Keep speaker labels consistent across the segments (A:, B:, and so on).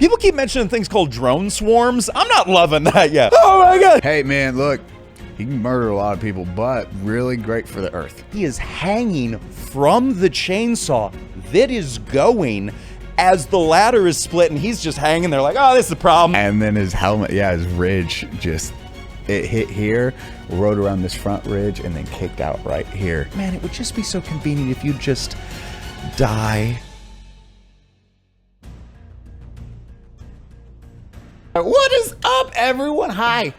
A: People keep mentioning things called drone swarms. I'm not loving that yet. Oh my God.
B: Hey man, look, he can murder a lot of people, but really great for the earth.
A: He is hanging from the chainsaw that is going as the ladder is split, and he's just hanging there like, oh, this is the problem.
B: And then his helmet, his ridge it hit here, rode around this front ridge, and then kicked out right here.
A: Man, it would just be so convenient if you just die.
B: What is up, everyone? Hi.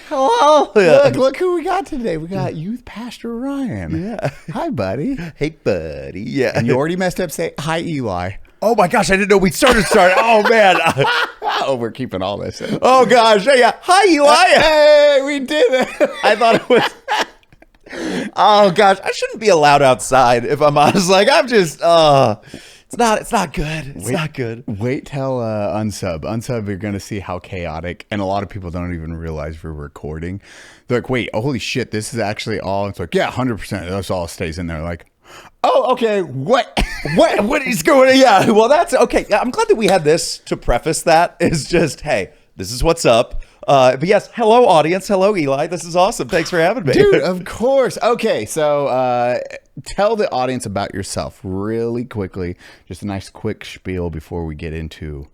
A: Hello.
B: Look who we got today. We got Youth Pastor Ryan.
A: Yeah.
B: Hi, buddy.
A: Hey, buddy. Yeah.
B: And you already messed up. Say hi, Eli.
A: Oh my gosh, I didn't know we started. Oh man.
B: Oh, we're keeping all this in.
A: Oh gosh. Yeah. Hi, Eli.
B: Hey, we did it.
A: I thought it was. Oh gosh, I shouldn't be allowed outside if I'm honest. Like I'm just. It's not good. It's not good.
B: Wait till unsub. You're gonna see how chaotic, and a lot of people don't even realize we're recording. They're like, wait, holy shit, this is actually all. It's like, yeah, 100%. That's all stays in there. Like, oh, okay, what?
A: What is going on? Yeah, well, that's okay. Yeah, I'm glad that we had this to preface that. Is just, hey, this is what's up. But yes, hello, audience. Hello, Eli. This is awesome. Thanks for having me.
B: Dude, of course. Okay, so tell the audience about yourself really quickly. Just a nice quick spiel before we get into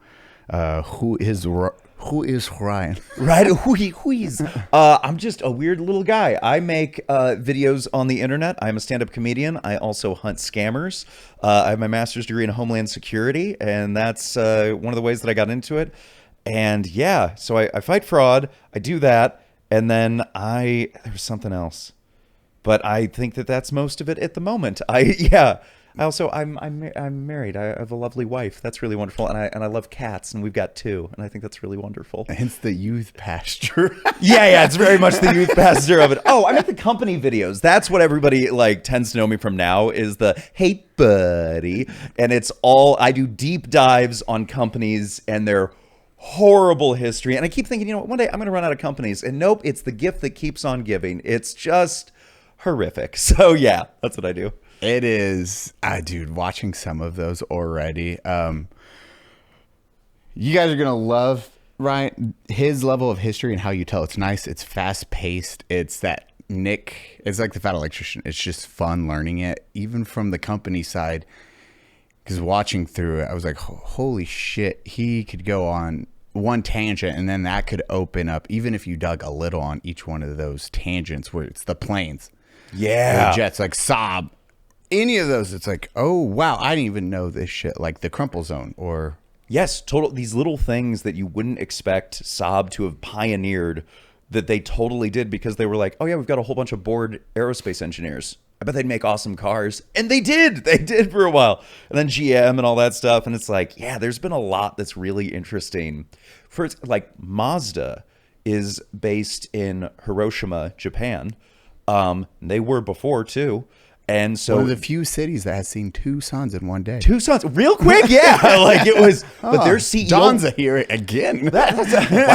B: who is Ryan.
A: Right? Who is? I'm just a weird little guy. I make videos on the internet. I'm a stand-up comedian. I also hunt scammers. I have my master's degree in Homeland Security, and that's one of the ways that I got into it. And yeah, so I fight fraud. I do that, and then there was something else, but I think that that's most of it at the moment. I'm married. I have a lovely wife. That's really wonderful, and I love cats, and we've got 2, and I think that's really wonderful.
B: Hence the youth pastor.
A: yeah, it's very much the youth pastor of it. Oh, I make the company videos. That's what everybody like tends to know me from now is the hey buddy, and it's all I do deep dives on companies and their horrible history. And I keep thinking, one day I'm going to run out of companies, and nope, it's the gift that keeps on giving. It's just horrific. So yeah, that's what I do.
B: It is, dude, watching some of those already. You guys are going to love Ryan, his level of history and how you tell. It's nice. It's fast paced. It's that Nick, it's like the Fat Electrician. It's just fun learning it, even from the company side. Because watching through it, I was like, holy shit, he could go on one tangent, and then that could open up, even if you dug a little on each one of those tangents where it's the planes.
A: Yeah.
B: The jets, like Saab. Any of those, it's like, oh, wow, I didn't even know this shit. Like the Crumple Zone or...
A: Yes, total. These little things that you wouldn't expect Saab to have pioneered that they totally did because they were like, oh yeah, we've got a whole bunch of bored aerospace engineers. I bet they'd make awesome cars. And they did. They did for a while. And then GM and all that stuff. And it's like, yeah, there's been a lot that's really interesting. First, like Mazda is based in Hiroshima, Japan. They were before too. And so
B: one of the few cities that has seen 2 suns in one day.
A: 2 suns, real quick, yeah. Like it was, but their CEO.
B: Don's here again.
A: Why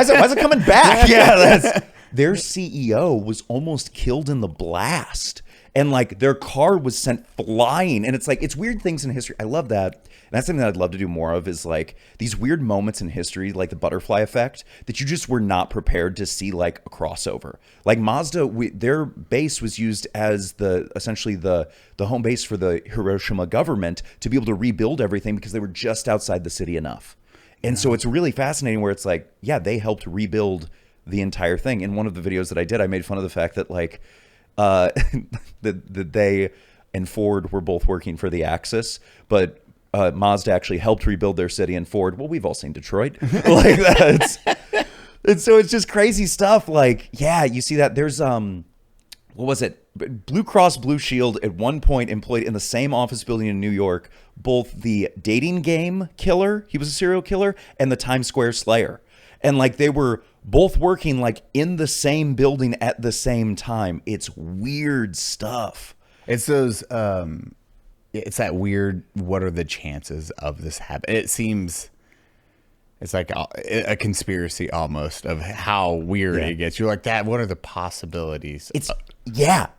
A: is it coming back? Yeah, their CEO was almost killed in the blast. And like their car was sent flying. And it's like, it's weird things in history. I love that. And that's something that I'd love to do more of is like these weird moments in history, like the butterfly effect that you just were not prepared to see like a crossover. Like Mazda, their base was used as essentially the home base for the Hiroshima government to be able to rebuild everything because they were just outside the city enough. And so it's really fascinating where it's like, yeah, they helped rebuild the entire thing. In one of the videos that I did, I made fun of the fact that like, that they and Ford were both working for the Axis, but Mazda actually helped rebuild their city, and Ford, well, we've all seen Detroit. Like that. And so it's just crazy stuff. Like, yeah, you see that there's what was it? Blue Cross Blue Shield at one point employed in the same office building in New York both the dating game killer, he was a serial killer, and the Times Square Slayer. And like they were both working like in the same building at the same time. It's weird stuff.
B: It's those it's that weird, what are the chances of this happening? It seems it's like a conspiracy almost of how weird it gets. You're like, that, what are the possibilities?
A: It's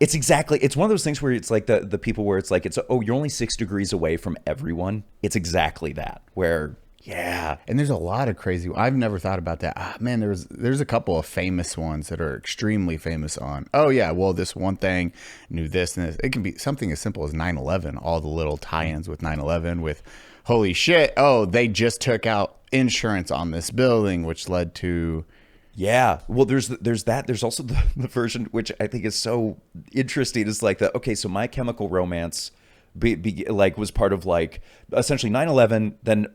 A: exactly, it's one of those things where it's like the people where it's like, you're only 6 degrees away from everyone. It's exactly that, where Yeah.
B: And there's a lot of crazy. I've never thought about that. Man, there's a couple of famous ones that are extremely famous on. Oh yeah, well this one thing knew this and this. It can be something as simple as 9/11. All the little tie-ins with 9/11. With holy shit, oh they just took out insurance on this building, which led to.
A: Yeah. Well, there's that. There's also the version which I think is so interesting. Is like the okay. So My Chemical Romance, like was part of like essentially 9/11. Then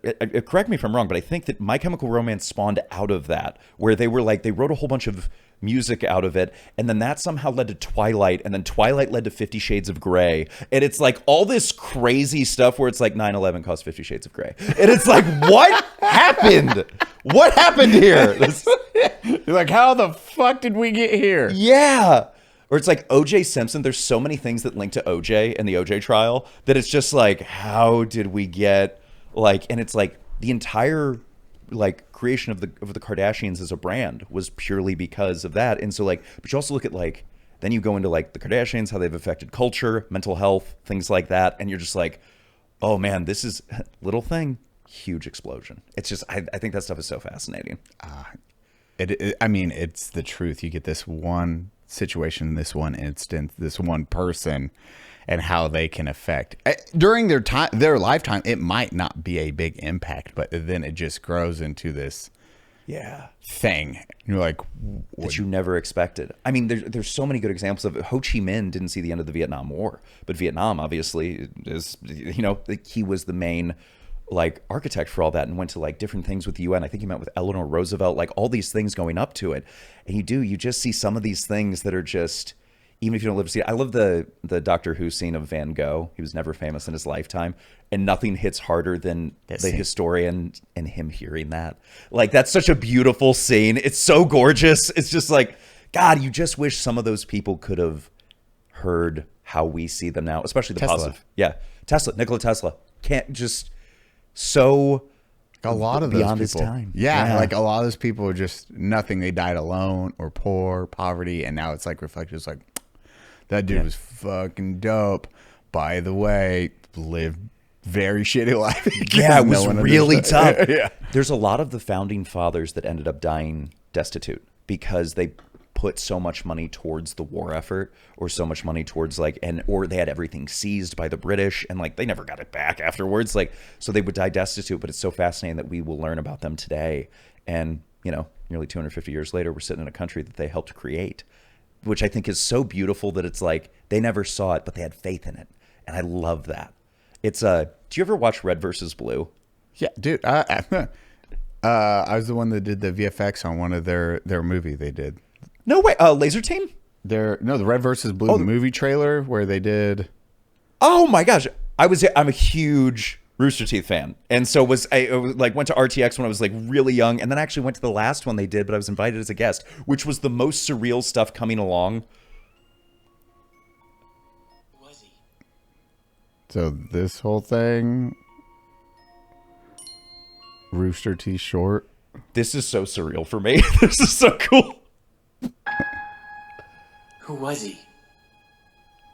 A: correct me if I'm wrong, but I think that My Chemical Romance spawned out of that, where they were like they wrote a whole bunch of music out of it, and then that somehow led to Twilight, and then Twilight led to 50 Shades of Grey, and it's like all this crazy stuff where it's like 9/11 caused 50 Shades of Grey, and it's like what happened? What happened here?
B: You're like, how the fuck did we get here?
A: Yeah. Or it's like O.J. Simpson. There's so many things that link to O.J. and the O.J. trial that it's just like, how did we get like? And it's like the entire like creation of the Kardashians as a brand was purely because of that. And so like, but you also look at like, then you go into like the Kardashians, how they've affected culture, mental health, things like that, and you're just like, oh man, this is little thing, huge explosion. It's just I think that stuff is so fascinating.
B: I mean, it's the truth. You get this one situation, this one instance, this one person, and how they can affect during their lifetime. It might not be a big impact, but then it just grows into this thing. And you're like,
A: that you never expected. I mean, there's so many good examples of it. Ho Chi Minh didn't see the end of the Vietnam War, but Vietnam obviously is, you know, he was the main like architect for all that and went to like different things with the UN. I think he met with Eleanor Roosevelt, like all these things going up to it. And you just see some of these things that are just, even if you don't live to see it. I love the Doctor Who scene of Van Gogh. He was never famous in his lifetime, and nothing hits harder than the historian and him hearing that. Like that's such a beautiful scene. It's so gorgeous. It's just like, God, you just wish some of those people could have heard how we see them now, especially the positive. Yeah. Nikola Tesla. Can't just so
B: a lot of
A: beyond
B: those
A: his time.
B: Yeah, like a lot of those people are just nothing. They died alone or poor, poverty, and now it's like reflected. It's like that dude was fucking dope. By the way, lived very shitty life.
A: Yeah, it was really tough. Yeah. There's a lot of the founding fathers that ended up dying destitute because they put so much money towards the war effort, or so much money towards like, or they had everything seized by the British and like they never got it back afterwards. Like, so they would die destitute, but it's so fascinating that we will learn about them today. And, you know, nearly 250 years later, we're sitting in a country that they helped create, which I think is so beautiful that it's like, they never saw it, but they had faith in it. And I love that. It's do you ever watch Red versus Blue?
B: Yeah, dude. I was the one that did the VFX on one of their movie they did.
A: No way. Laser Team?
B: The Red versus Blue movie trailer where they did.
A: Oh my gosh. I'm a huge Rooster Teeth fan. And so went to RTX when I was like really young. And then I actually went to the last one they did, but I was invited as a guest, which was the most surreal stuff coming along.
C: Was he?
B: So this whole thing, Rooster Teeth short.
A: This is so surreal for me. This is so cool.
C: Who was he?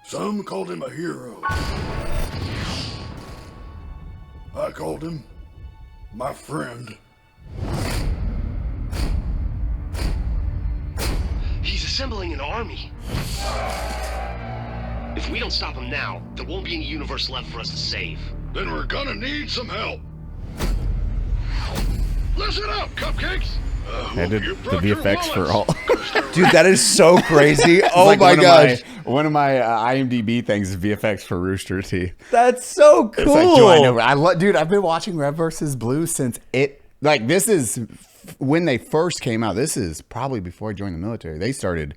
D: Some called him a hero. I called him my friend.
E: He's assembling an army. If we don't stop him now, there won't be any universe left for us to save.
D: Then we're gonna need some help. Listen up, cupcakes.
B: I did the VFX for all.
A: Dude, that is so crazy. Oh
B: like
A: my gosh.
B: One of my IMDb things is VFX for Rooster Teeth.
A: That's so cool.
B: It's like, do I know? Dude, I've been watching Red vs. Blue since this is when they first came out. This is probably before I joined the military. They started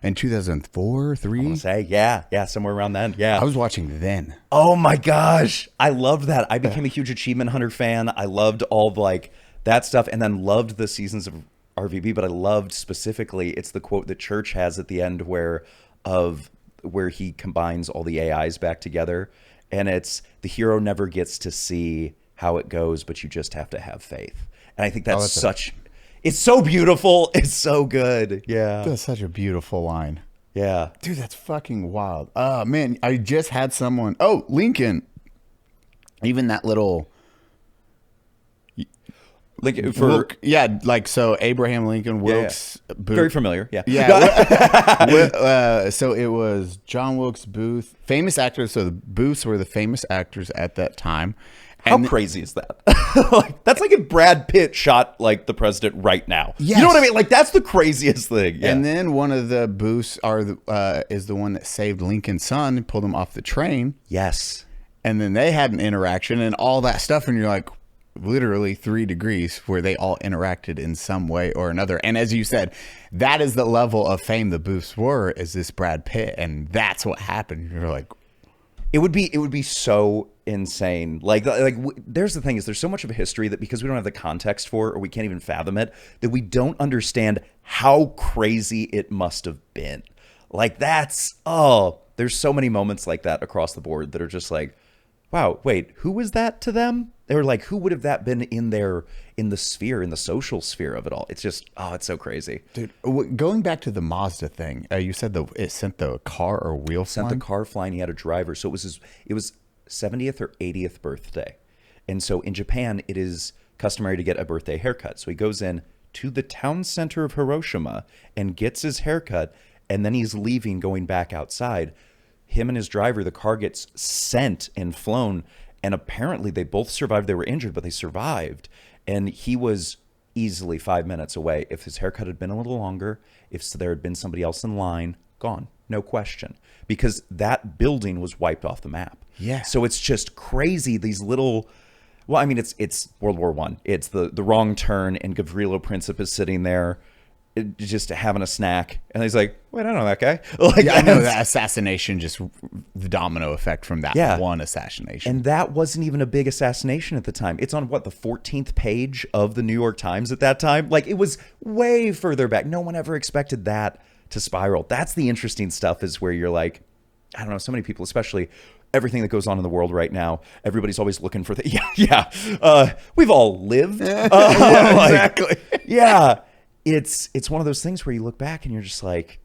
B: in 2004, 3.
A: I'm gonna say, yeah, somewhere around then. Yeah.
B: I was watching then.
A: Oh my gosh. I loved that. I became a huge Achievement Hunter fan. I loved all of like that stuff, and then loved the seasons of RVB, but I loved specifically, it's the quote that Church has at the end where he combines all the AIs back together, and it's the hero never gets to see how it goes, but you just have to have faith. And I think that's it's so beautiful. It's so good. Yeah.
B: That's such a beautiful line.
A: Yeah.
B: Dude, that's fucking wild. Man, I just had someone, Lincoln, even that little, like so Abraham Lincoln, Wilkes Booth.
A: Very familiar. Yeah.
B: Yeah. So it was John Wilkes Booth, famous actors. So the Booths were the famous actors at that time.
A: How crazy is that? Like, that's like if Brad Pitt shot like the president right now.
B: Yes.
A: You know what I mean? Like, that's the craziest thing. Yeah.
B: And then one of the Booths is the one that saved Lincoln's son and pulled him off the train.
A: Yes.
B: And then they had an interaction and all that stuff. And you're like, literally 3 degrees where they all interacted in some way or another. And as you said, that is the level of fame the Booths were, is this Brad Pitt. And that's what happened. You're like,
A: it would be so insane. There's the thing is there's so much of a history that because we don't have the context for it, or we can't even fathom it, that we don't understand how crazy it must have been. Like there's so many moments like that across the board that are just like, wow, wait, who was that to them? They were like, who would have that been in the social sphere of it all? It's just, it's so crazy.
B: Dude, going back to the Mazda thing, you said it sent the car or wheel flying?
A: Sent the car flying, he had a driver. So it was 70th or 80th birthday. And so in Japan, it is customary to get a birthday haircut. So he goes in to the town center of Hiroshima and gets his haircut, and then he's leaving, going back outside. Him and his driver, the car gets sent and flown, and apparently they both survived. They were injured, but they survived. And he was easily 5 minutes away. If his haircut had been a little longer, if there had been somebody else in line, gone, no question. Because that building was wiped off the map.
B: Yeah.
A: So it's just crazy, these little... Well, I mean, it's World War I. It's the wrong turn, and Gavrilo Princip is sitting there just having a snack, and he's like, wait, I know that guy. Like,
B: yeah, I know that assassination, just the domino effect from that one assassination.
A: And that wasn't even a big assassination at the time. It's on the 14th page of the New York Times at that time. Like, it was way further back. No one ever expected that to spiral. That's the interesting stuff, is where you're like, I don't know, so many people, especially everything that goes on in the world right now, everybody's always looking for we've all lived.
B: Exactly.
A: Yeah. It's one of those things where you look back and you're just like,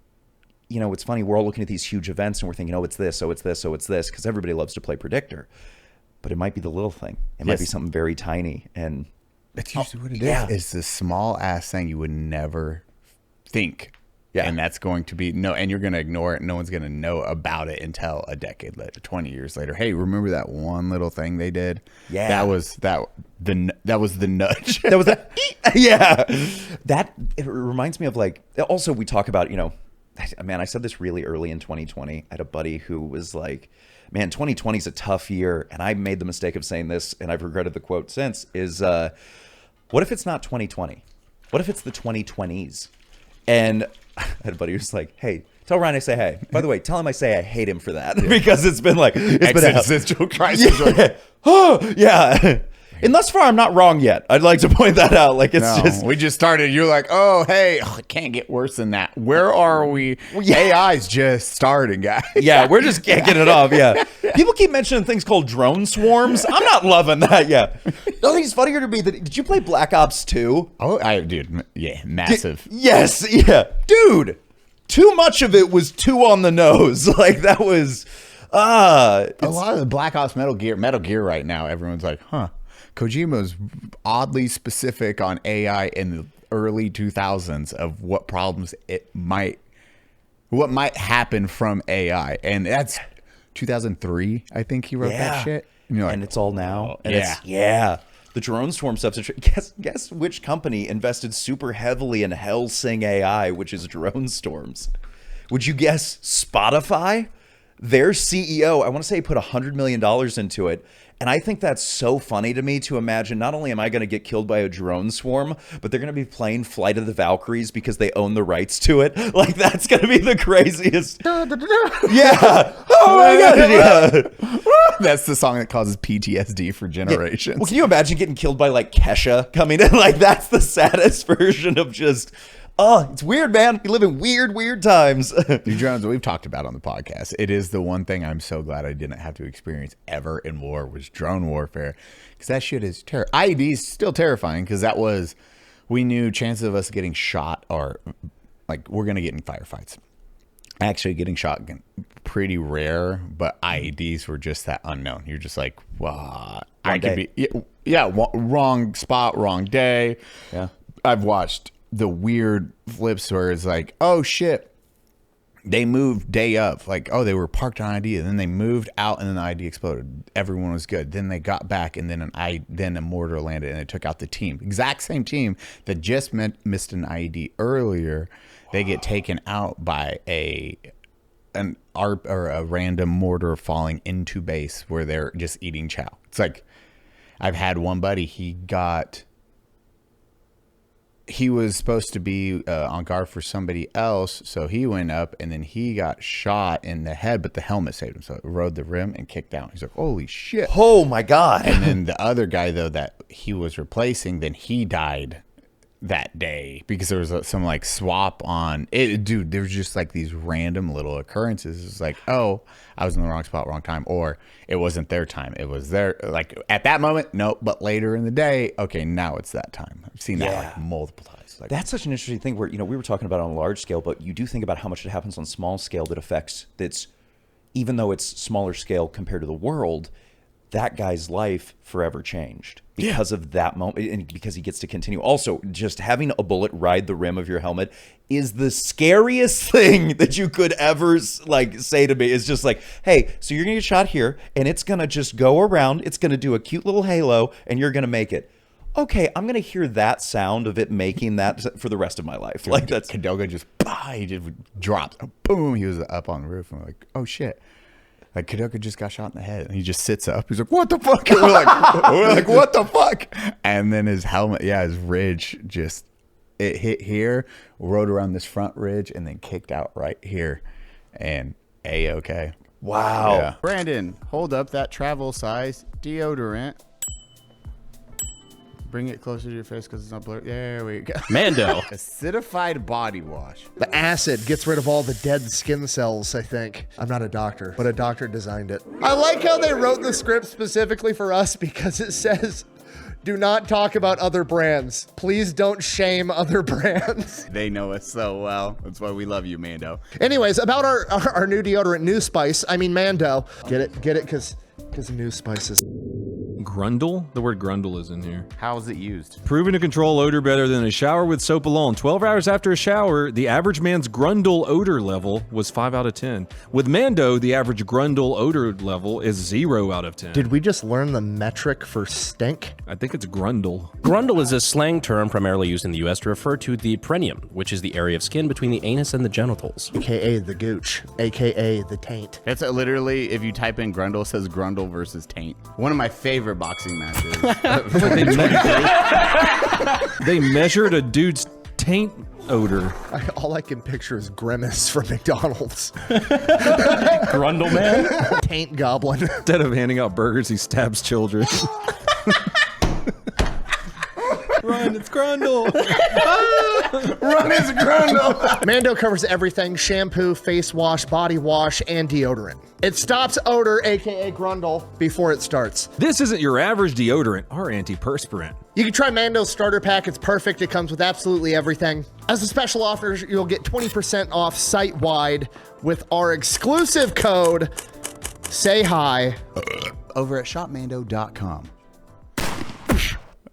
A: it's funny. We're all looking at these huge events and we're thinking, it's this, it's this, it's this, because everybody loves to play predictor. But it might be the little thing. It might be something very tiny. And
B: that's usually what it is. It's the small ass thing you would never think.
A: Yeah.
B: And that's going to be and you're going to ignore it. No one's going to know about it until a decade later, 20 years later. Hey, remember that one little thing they did?
A: Yeah.
B: That was the nudge.
A: That was that. Yeah. It reminds me of also we talk about, man, I said this really early in 2020. I had a buddy who was like, man, 2020 is a tough year. And I made the mistake of saying this, and I've regretted the quote since, is what if it's not 2020? What if it's the 2020s? And I had a buddy who's like, hey, tell Ryan I say hey. By the way, tell him I say I hate him for that. Because it's been
B: existential crisis.
A: Yeah. And thus far, I'm not wrong yet. I'd like to point that out.
B: We just started. You're like, it can't get worse than that. Where are we? AI's just starting, guys.
A: Yeah, we're just kicking it off. Yeah. People keep mentioning things called drone swarms. I'm not loving that yet. The other thing is funnier to me, did you play Black Ops 2?
B: Oh, I did. Yeah, massive.
A: Yes. Yeah. Dude, too much of it was too on the nose. That was... a
B: lot of the Black Ops Metal Gear right now, everyone's like, Kojima's oddly specific on AI in the early 2000s of what problems what might happen from AI. And that's 2003, I think he wrote that shit.
A: And it's all now. And
B: yeah.
A: The drone swarm stuff. Guess which company invested super heavily in Helsing AI, which is drone storms? Would you guess Spotify? Their CEO, I want to say he put $100 million into it. And I think that's so funny to me to imagine, not only am I going to get killed by a drone swarm, but they're going to be playing Flight of the Valkyries because they own the rights to it. That's going to be the craziest. Yeah. Oh my God. Yeah.
B: That's the song that causes PTSD for generations.
A: Yeah. Well, can you imagine getting killed by Kesha coming in? That's the saddest version of just... it's weird, man. We live in weird times.
B: Drones, we've talked about on the podcast. It is the one thing I'm so glad I didn't have to experience ever in war was drone warfare. Because that shit is IED is still terrifying because we knew chances of us getting shot are we're going to get in firefights. Actually, getting shot pretty rare, but IEDs were just that unknown. You're just like, wow, I could be, wrong spot, wrong day.
A: Yeah.
B: I've watched the weird flips where it's like, oh shit, they moved day of. Like, oh, they were parked on ID, and then they moved out, and then the ID exploded. Everyone was good. Then they got back, and then a mortar landed, and it took out the team. Exact same team that just missed an IED earlier. They get taken out by a random mortar falling into base where they're just eating chow. It's like, I've had one buddy, he was supposed to be on guard for somebody else, so he went up, and then he got shot in the head, but the helmet saved him, so it rode the rim and kicked down. He's like, holy shit.
A: Oh my God.
B: And then the other guy, though, that he was replacing, then he died that day because there was some like swap on it. Dude, there was just like these random little occurrences. It's like, oh, I was in the wrong spot, wrong time, or it wasn't their time. It was their, like, at that moment, no, but later in the day, okay, now it's that time. I've seen that like multiple times. Like,
A: that's such an interesting thing where, we were talking about it on a large scale, but you do think about how much it happens on small scale that affects, even though it's smaller scale compared to the world, that guy's life forever changed because of that moment, and because he gets to continue. Also, just having a bullet ride the rim of your helmet is the scariest thing that you could ever say to me. It's just like, hey, so you're gonna get shot here, and it's gonna just go around. It's gonna do a cute little halo, and you're gonna make it. Okay, I'm gonna hear that sound of it making that for the rest of my life. Like, that's
B: Cadoga he just dropped, boom, he was up on the roof. And I'm like, oh shit. Like, Kadoka just got shot in the head, and he just sits up. He's like, what the fuck? And we're like, what the fuck? And then his helmet, his ridge it hit here, rode around this front ridge, and then kicked out right here. And A-okay.
A: wow.
B: Yeah. Brandon, hold up that travel size deodorant. Bring it closer to your face because it's not blurred. There we go.
F: Mando.
B: Acidified body wash.
G: The acid gets rid of all the dead skin cells, I think. I'm not a doctor, but a doctor designed it. I like how they wrote the script specifically for us because it says, do not talk about other brands. Please don't shame other brands.
B: They know us so well. That's why we love you, Mando.
G: Anyways, about our new deodorant, New Spice. I mean, Mando. Get it? Because New Spice is...
H: Grundle? The word grundle is in here.
B: How is it used?
H: Proven to control odor better than a shower with soap alone. 12 hours after a shower, the average man's grundle odor level was 5 out of 10. With Mando, the average grundle odor level is 0 out of 10.
G: Did we just learn the metric for stink?
H: I think it's grundle.
F: Grundle is a slang term primarily used in the US to refer to the perineum, which is the area of skin between the anus and the genitals.
G: AKA the gooch, AKA the taint.
B: It's literally, if you type in Grundle, it says Grundle versus Taint. One of my favorite boxing matches.
H: They measured a dude's taint odor.
G: All I can picture is Grimace from McDonald's.
F: Grundle man?
G: Taint goblin.
H: Instead of handing out burgers, he stabs children. Run, it's Grundle.
G: Run, it's Grundle. Mando covers everything: shampoo, face wash, body wash, and deodorant. It stops odor, aka Grundle, before it starts.
H: This isn't your average deodorant or antiperspirant.
G: You can try Mando's starter pack. It's perfect. It comes with absolutely everything. As a special offer, you'll get 20% off site-wide with our exclusive code, Say Hi.
B: Over at shopmando.com.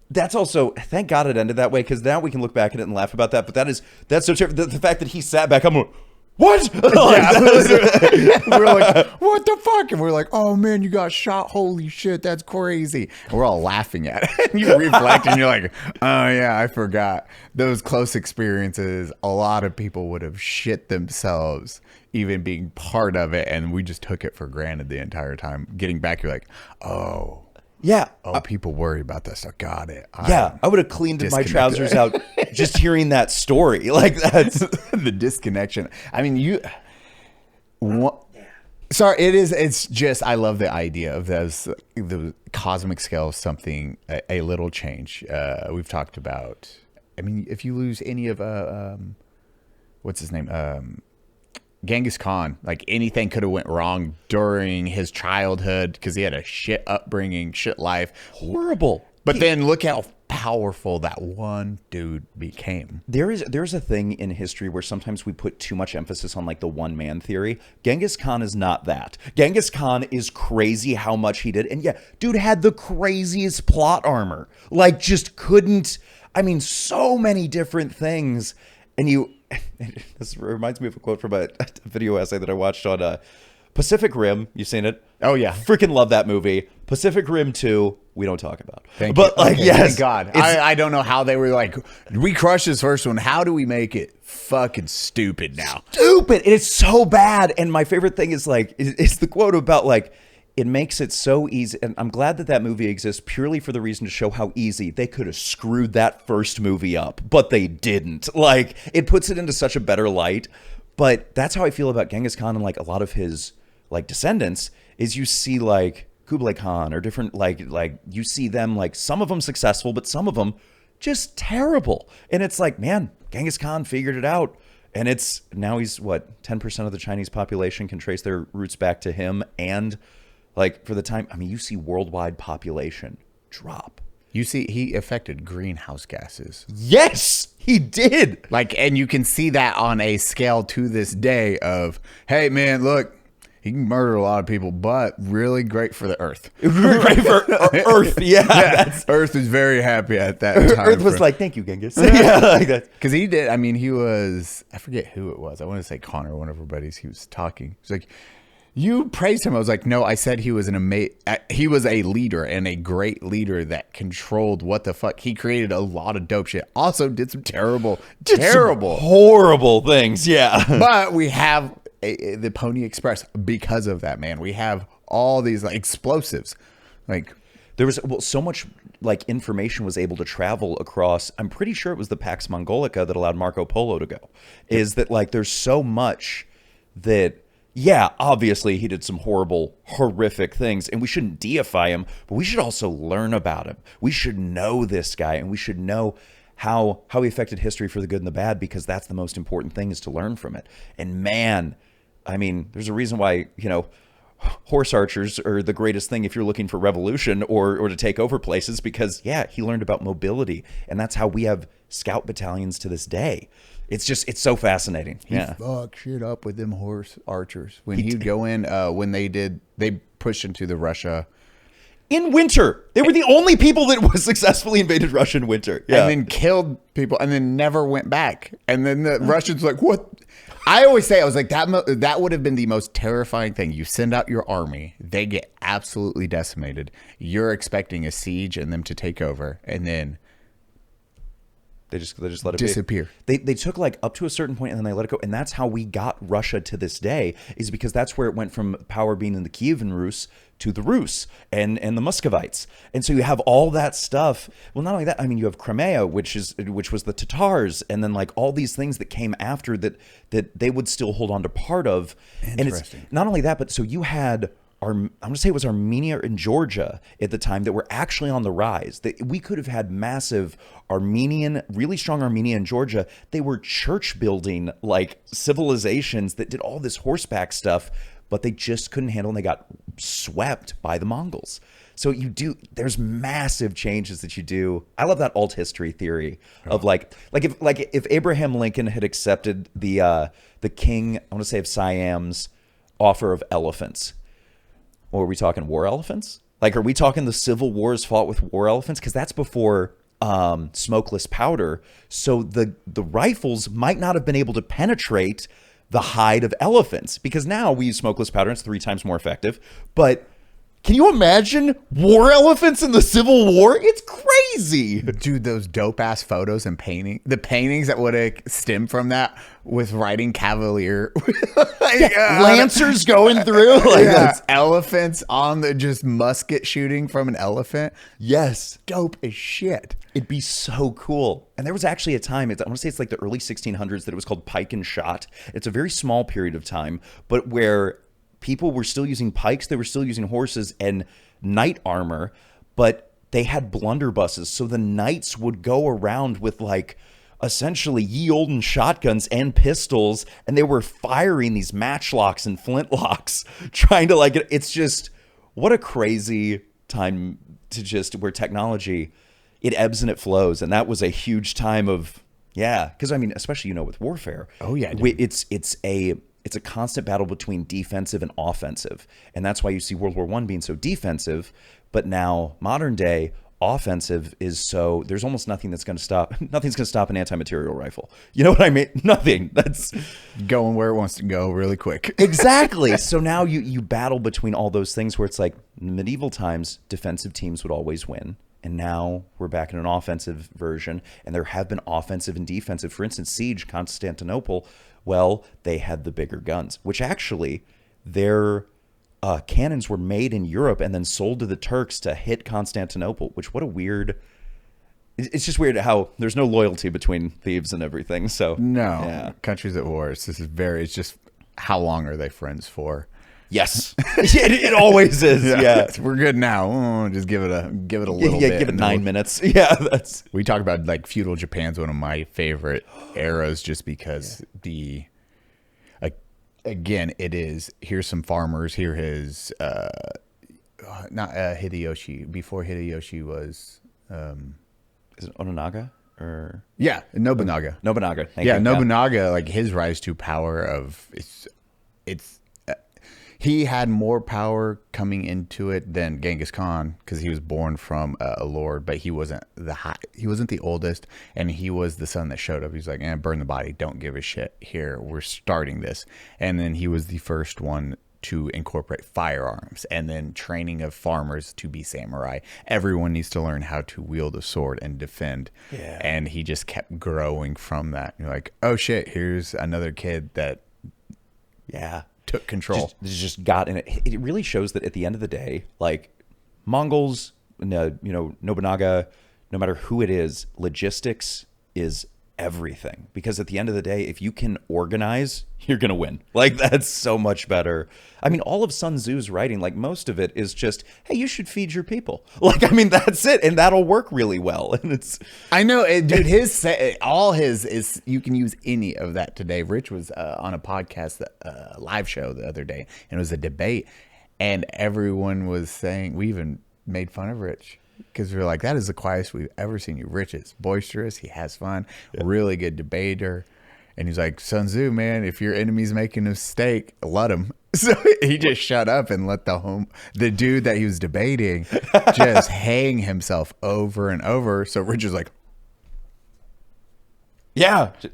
A: That's also, thank God it ended that way, because now we can look back at it and laugh about that. But that's so terrible. The fact that he sat back, I'm like, what?
B: We're like, what the fuck? And we're like, oh man, you got shot. Holy shit, that's crazy. And we're all laughing at it. And you reflect and you're like, oh yeah, I forgot. Those close experiences, a lot of people would have shit themselves even being part of it. And we just took it for granted the entire time. Getting back, you're like, oh.
A: Yeah.
B: Oh, people worry about that stuff. Got it.
A: I would have cleaned my trousers out just hearing that story. Like, that's
B: the disconnection. I mean, sorry, it's just, I love the idea of the cosmic scale of something, a little change. We've talked about, I mean, if you lose any of, what's his name? Genghis Khan, like anything could have went wrong during his childhood because he had a shit upbringing, shit life.
A: horrible.
B: But then look how powerful that one dude became.
A: There's a thing in history where sometimes we put too much emphasis on like the one man theory. Genghis Khan is not that. Genghis Khan is crazy how much he did. And yeah, dude had the craziest plot armor. Like just couldn't, I mean, so many different things. And this reminds me of a quote from a video essay that I watched on Pacific Rim. You've seen it?
B: Oh, yeah.
A: Freaking love that movie. Pacific Rim 2, we don't talk about.
B: Thank
A: but
B: you.
A: like,
B: Okay,
A: yes.
B: Thank God. I don't know how they were like, we crushed this first one. How do we make it fucking stupid now?
A: Stupid. And it's so bad. And my favorite thing is like, it's the quote about like, it makes it so easy. And I'm glad that that movie exists purely for the reason to show how easy they could have screwed that first movie up, but they didn't. Like, it puts it into such a better light. But that's how I feel about Genghis Khan and like a lot of his like descendants is you see like Kublai Khan or different like you see them like some of them successful, but some of them just terrible. And it's like, man, Genghis Khan figured it out. And it's now he's what 10% of the Chinese population can trace their roots back to him. And like for the time, I mean, you see worldwide population drop.
B: You see, he affected greenhouse gases.
A: Yes, he did.
B: Like, and you can see that on a scale to this day of, hey, man, look, he can murder a lot of people, but really great for the Earth.
A: Great for Earth. Yeah.
B: Earth is very happy at that time.
A: Earth was like, thank you, Genghis. Yeah, like that.
B: Because he did, I mean, he was, I forget who it was. I want to say Connor, one of our buddies. He was talking. He's like, you praised him. I was like, no, I said he was he was a leader and a great leader that controlled what the fuck. He created a lot of dope shit. Also did some terrible,
A: horrible things. Yeah.
B: But we have the Pony Express because of that, man. We have all these like explosives. Like
A: there was so much like information was able to travel across. I'm pretty sure it was the Pax Mongolica that allowed Marco Polo to go. Is that like there's so much that. Yeah, obviously he did some horrific things, and we shouldn't deify him, but we should also learn about him. We should know this guy, and we should know how he affected history for the good and the bad, because that's the most important thing is to learn from it. And man, I mean, there's a reason why, you know, horse archers are the greatest thing if you're looking for revolution or to take over places, because, yeah, he learned about mobility, and that's how we have scout battalions to this day. It's so fascinating.
B: He fucked shit up with them horse archers. When he'd go in, when they pushed into the Russia.
A: In winter. They were the only people that was successfully invaded Russia in winter. Yeah.
B: And then killed people and then never went back. And then the Russians like, what? I always say, I was like, that would have been the most terrifying thing. You send out your army. They get absolutely decimated. You're expecting a siege and them to take over. And then
A: They just let it
B: disappear.
A: They took like up to a certain point and then they let it go. And that's how we got Russia to this day, is because that's where it went from power being in the Kievan Rus to the Rus and the Muscovites. And so you have all that stuff. Well, not only that, I mean, you have Crimea, which was the Tatars, and then like all these things that came after that they would still hold on to part of. And it's not only that, but so you had I'm going to say it was Armenia and Georgia at the time that were actually on the rise. That we could have had massive really strong Armenia and Georgia. They were church building like civilizations that did all this horseback stuff, but they just couldn't handle, and they got swept by the Mongols. So there's massive changes that you do. I love that alt history theory of if Abraham Lincoln had accepted the king, I want to say of Siam's offer of elephants. Or are we talking war elephants? Like, are we talking the civil wars fought with war elephants? Because that's before smokeless powder. So the rifles might not have been able to penetrate the hide of elephants, because now we use smokeless powder and it's 3 times more effective. But can you imagine war elephants in the Civil War? It's crazy.
B: Dude, those dope ass photos and the paintings that would have stemmed from that with riding cavalier.
A: Lancers going through.
B: Those elephants on the just musket shooting from an elephant.
A: Yes.
B: Dope as shit.
A: It'd be so cool. And there was actually a time, I want to say it's like the early 1600s, that it was called pike and shot. It's a very small period of time, but where people were still using pikes, they were still using horses and knight armor, but they had blunderbusses. So the knights would go around with like essentially ye olden shotguns and pistols, and they were firing these matchlocks and flintlocks, trying to it's just, what a crazy time to just, where technology, it ebbs and it flows, and that was a huge time of because I mean, especially with warfare.
B: Oh, yeah,
A: it's a constant battle between defensive and offensive, and that's why you see World War I being so defensive, but now modern day offensive is so there's almost nothing that's going to stop. Nothing's going to stop an anti-material rifle. You know what I mean? Nothing. That's
B: going where it wants to go really quick.
A: Exactly. So now you battle between all those things where it's like in medieval times, defensive teams would always win. And now we're back in an offensive version, and there have been offensive and defensive. For instance, Siege, Constantinople, well, they had the bigger guns, which actually their cannons were made in Europe and then sold to the Turks to hit Constantinople, which what a weird... It's just weird how there's no loyalty between thieves and everything. So
B: no, countries at war. It's just how long are they friends for?
A: Yes, it always is. Yeah.
B: We're good now. Just give it a little bit.
A: Yeah, give it 9 minutes. Yeah,
B: we talk about like feudal Japan's one of my favorite eras, just because again it is. Here's some farmers. Here is not Hideyoshi. Before Hideyoshi was
A: is it Ononaga or
B: Nobunaga?
A: Nobunaga. Thank you.
B: Nobunaga. Like his rise to power of it's. He had more power coming into it than Genghis Khan because he was born from a lord, but he wasn't the oldest, and he was the son that showed up. He's like, burn the body, don't give a shit. Here, we're starting this. And then he was the first one to incorporate firearms and then training of farmers to be samurai. Everyone needs to learn how to wield a sword and defend. Yeah. And he just kept growing from that. You're like, oh shit, here's another kid that took control.
A: Just got in it. It really shows that at the end of the day, like Mongols, Nobunaga, no matter who it is, logistics is everything. Because at the end of the day, if you can organize, you're going to win. Like that's so much better. I mean, all of Sun Tzu's writing, like most of it is just, hey, you should feed your people. Like, I mean, that's it. And that'll work really well. And it's,
B: I know, dude, his is, you can use any of that today. Rich was on a podcast, live show the other day, and it was a debate. And everyone was saying, we even made fun of Rich. Because we're like, that is the quietest we've ever seen you. Rich is boisterous. He has fun. Really good debater. And he's like, Sun Tzu, man, if your enemy's making a mistake, let him. So he just shut up and let the dude that he was debating just hang himself over and over. So Rich is like,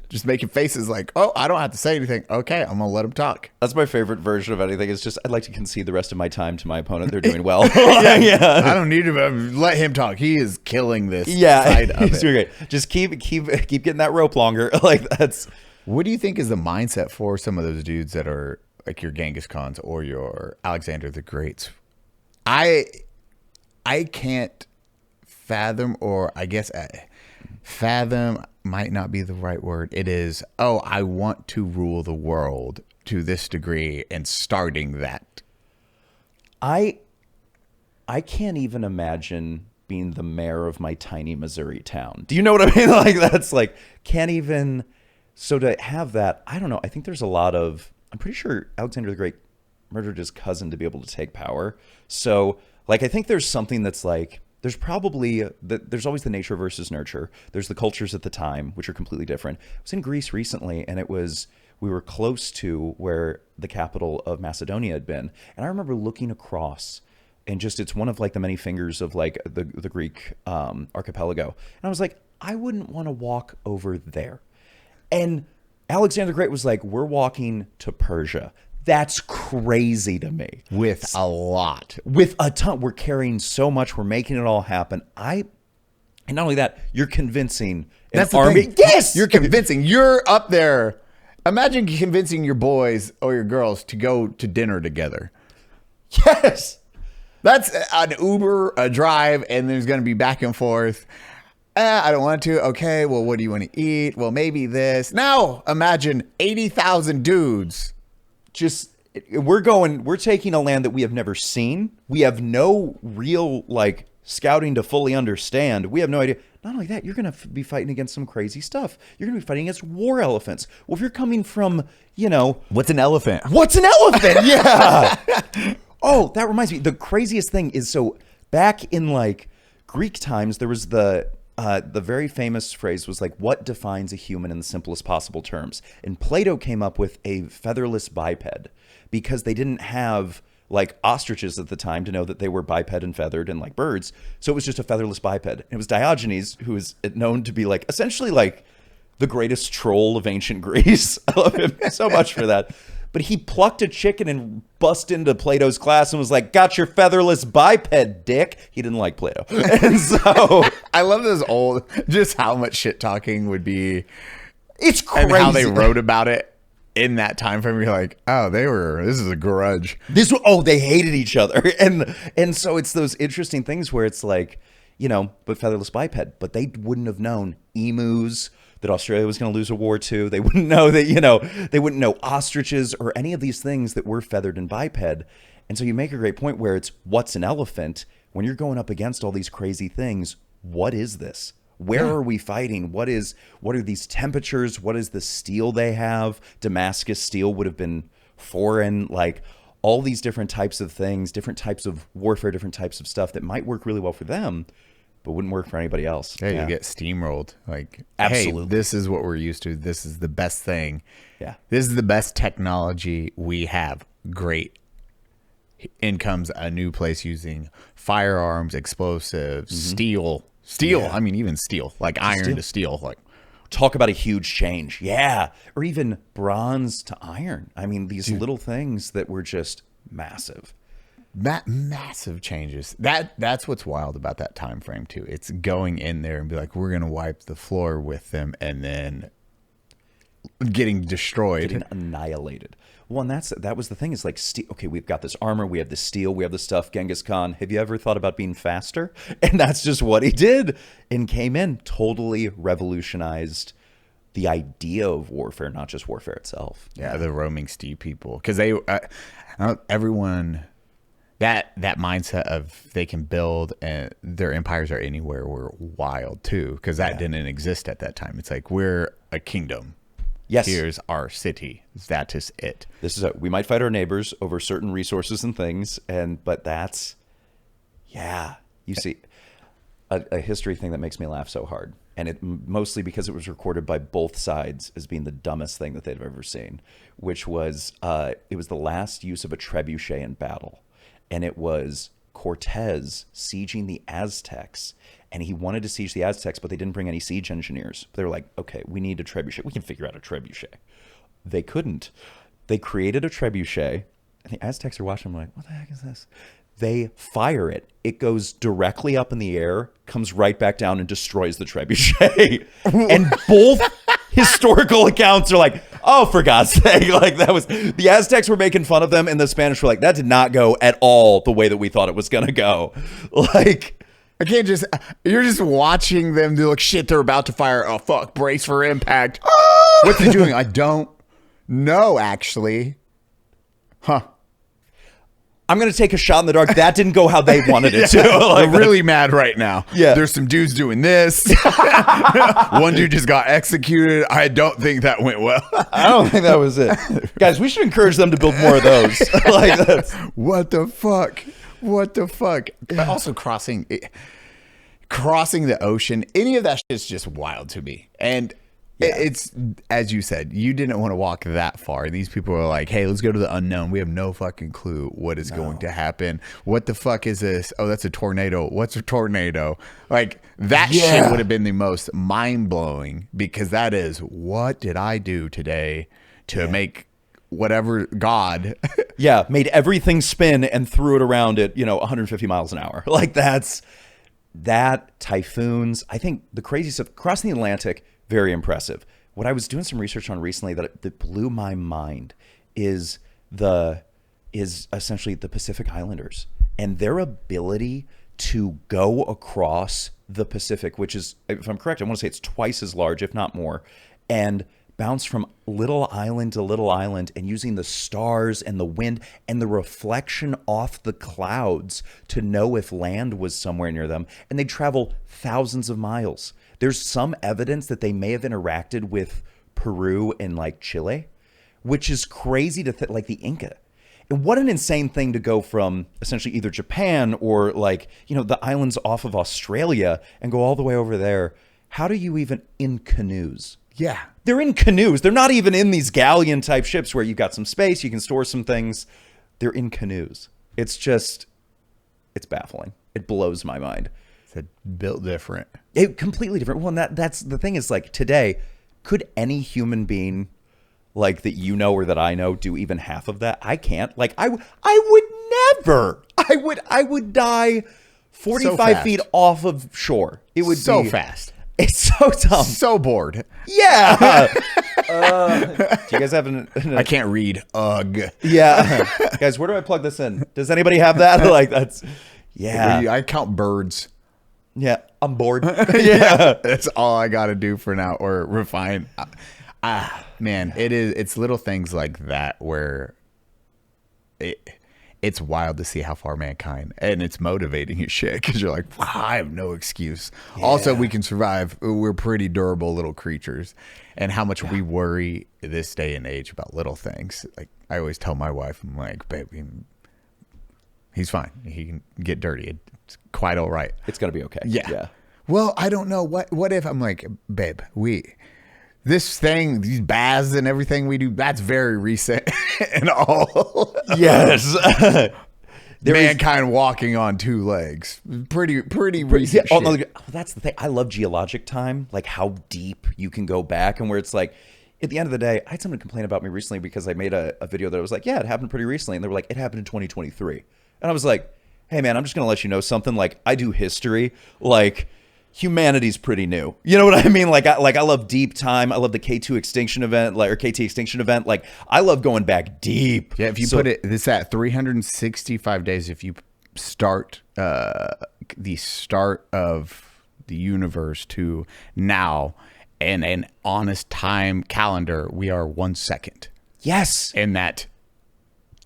B: just making faces like, oh, I don't have to say anything. Okay, I'm going to let him talk.
A: That's my favorite version of anything. It's just, I'd like to concede the rest of my time to my opponent. They're doing well.
B: I don't need to let him talk. He is killing this side of
A: he's doing great. Just keep getting that rope longer. Like that's.
B: What do you think is the mindset for some of those dudes that are like your Genghis Khans or your Alexander the Greats? I can't fathom, or I guess fathom might not be the right word. It is, I want to rule the world to this degree and starting that.
A: I can't even imagine being the mayor of my tiny Missouri town. Do you know what I mean? Like that's like, can't even. So to have that, I don't know. I think there's a lot of, I'm pretty sure Alexander the Great murdered his cousin to be able to take power. So like, I think there's something that's like, there's probably, there's always the nature versus nurture. There's the cultures at the time, which are completely different. I was in Greece recently, and we were close to where the capital of Macedonia had been. And I remember looking across, and just, it's one of like the many fingers of like the Greek archipelago. And I was like, I wouldn't want to walk over there. And Alexander the Great was like, we're walking to Persia. That's crazy to me.
B: With
A: a ton. We're carrying so much. We're making it all happen. And not only that, you're convincing an army.
B: Yes! You're convincing. You're up there. Imagine convincing your boys or your girls to go to dinner together.
A: Yes!
B: That's an Uber, a drive, and there's going to be back and forth. I don't want to. Okay, well, what do you want to eat? Well, maybe this. Now, imagine 80,000 dudes.
A: We're taking a land that we have never seen. We have no real, like, scouting to fully understand. We have no idea. Not only that, you're going to be fighting against some crazy stuff. You're going to be fighting against war elephants. Well, if you're coming from,
B: What's an elephant?
A: What's an elephant? Yeah. Oh, that reminds me. The craziest thing is, so back in, like, Greek times, there was the very famous phrase was like, what defines a human in the simplest possible terms? And Plato came up with a featherless biped because they didn't have like ostriches at the time to know that they were biped and feathered and like birds. So it was just a featherless biped. And it was Diogenes, who is known to be like essentially like the greatest troll of ancient Greece. I love him so much for that. But he plucked a chicken and bust into Plato's class and was like, got your featherless biped, dick. He didn't like Plato. And so
B: I love this old, just how much shit talking would be.
A: It's crazy.
B: And how they wrote about it in that time frame. You're like, oh, this is a grudge.
A: They hated each other. And so it's those interesting things where it's like, but featherless biped, but they wouldn't have known emus, that Australia was going to lose a war to. They wouldn't know that, they wouldn't know ostriches or any of these things that were feathered and biped. And so you make a great point where it's, what's an elephant? When you're going up against all these crazy things, what is this? Where are we fighting? What are these temperatures? What is the steel they have? Damascus steel would have been foreign, like all these different types of things, different types of warfare, different types of stuff that might work really well for them, but wouldn't work for anybody else.
B: Yeah, you get steamrolled. Like,
A: absolutely.
B: Hey, this is what we're used to. This is the best thing.
A: Yeah.
B: This is the best technology we have. Great. In comes a new place using firearms, explosives, steel. Yeah. I mean, even steel, like iron to steel. Like,
A: talk about a huge change. Yeah. Or even bronze to iron. I mean, these little things that were just massive.
B: Massive changes. That's what's wild about that time frame too. It's going in there and be like, we're gonna wipe the floor with them, and then getting destroyed,
A: getting annihilated. Well, and that was the thing. Is like, okay, we've got this armor, we have the steel, we have the stuff. Genghis Khan. Have you ever thought about being faster? And that's just what he did, and came in, totally revolutionized the idea of warfare, not just warfare itself.
B: Yeah, the roaming steep people, because everyone. That mindset of they can build and their empires are anywhere were wild too, because that didn't exist at that time. It's like, we're a kingdom.
A: Yes.
B: Here's our city. That is it.
A: We might fight our neighbors over certain resources and things, but that's, you see, a history thing that makes me laugh so hard. And it mostly because it was recorded by both sides as being the dumbest thing that they've ever seen, which was, it was the last use of a trebuchet in battle. And it was Cortez sieging the Aztecs, and he wanted to siege the Aztecs, but they didn't bring any siege engineers. They were like, okay, we need a trebuchet. We can figure out a trebuchet. They couldn't. They created a trebuchet, and the Aztecs are watching them like, what the heck is this? They fire it. It goes directly up in the air, comes right back down, and destroys the trebuchet. And both historical accounts are like, oh, for God's sake. Like, that was, the Aztecs were making fun of them, and the Spanish were like, that did not go at all the way that we thought it was going to go. Like,
B: I can't you're just watching them do like, shit, they're about to fire. Oh, fuck, brace for impact. What's he doing? I don't know, actually. Huh.
A: I'm going to take a shot in the dark. That didn't go how they wanted it to.
B: Like, they're really mad right now.
A: Yeah.
B: There's some dudes doing this. One dude just got executed. I don't think that went well.
A: I don't think that was it. Guys, we should encourage them to build more of those. Like, that's...
B: What the fuck? What the fuck? But also crossing the ocean, any of that shit is just wild to me. And it's, as you said, you didn't want to walk that far. These people are like, hey, let's go to the unknown. We have no fucking clue what is going to happen. What the fuck is this? Oh, that's a tornado. What's a tornado? Like, that shit would have been the most mind-blowing, because that is, what did I do today to make whatever God
A: made everything spin and threw it around at 150 miles an hour. Like, that typhoons. I think the crazy stuff crossing the Atlantic, very impressive. What I was doing some research on recently that blew my mind is essentially the Pacific Islanders and their ability to go across the Pacific, which is, if I'm correct, I want to say it's twice as large, if not more, and bounce from little island to little island, and using the stars and the wind and the reflection off the clouds to know if land was somewhere near them. And they travel thousands of miles. There's some evidence that they may have interacted with Peru and like Chile, which is crazy to think, like the Inca. And what an insane thing to go from essentially either Japan or like, the islands off of Australia and go all the way over there. How do you even in canoes?
B: Yeah.
A: They're in canoes. They're not even in these galleon type ships where you've got some space, you can store some things. They're in canoes. It's baffling. It blows my mind.
B: It's built different.
A: It completely different. Well, and that's the thing is like today, could any human being like that or that I know do even half of that? I can't. Like I would never. I would die 45 feet off of shore. It would
B: so
A: be
B: fast.
A: It's so dumb.
B: So bored.
A: Yeah. Do you guys have
B: I can't read. Ugh.
A: Yeah. Guys, where do I plug this in? Does anybody have that? Like that's yeah.
B: I count birds.
A: Yeah. I'm bored.
B: Yeah. That's all I got to do for now or refine. Man, it's little things like that where it's wild to see how far mankind, and it's motivating as shit because you're like, wow, I have no excuse. Yeah. Also, we can survive. We're pretty durable little creatures, and how much we worry this day and age about little things. Like I always tell my wife, I'm like, babe, he's fine. He can get dirty. It's quite all right.
A: It's gonna be okay.
B: Yeah. Well, I don't know what if I'm like, babe, this thing, these baths and everything we do, that's very recent and all.
A: Yes.
B: Mankind walking on two legs. Pretty recent shit.
A: No, that's the thing. I love geologic time, like how deep you can go back and where it's like, at the end of the day, I had someone complain about me recently because I made a video that was like, yeah, it happened pretty recently. And they were like, it happened in 2023. And I was like, hey man, I'm just going to let you know something. Like I do history. Like humanity's pretty new. You know what I mean? Like I love deep time. I love the K2 extinction event, or KT extinction event. Like I love going back deep.
B: Yeah, if you put it's at 365 days. If you start the start of the universe to now, and an honest time calendar, we are 1 second.
A: Yes,
B: in that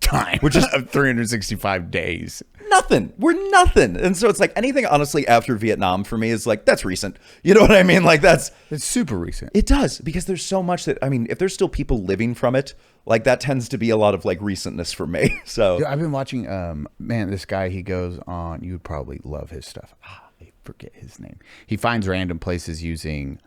B: time, which is 365 days.
A: Nothing. We're nothing. And so it's like anything honestly after Vietnam for me is like, that's recent. You know what I mean? Like it's
B: super recent.
A: It does, because there's so much that, I mean, if there's still people living from it, like that tends to be a lot of like recentness for me. So
B: I've been watching, this guy, he goes on, you would probably love his stuff. I forget his name. He finds random places using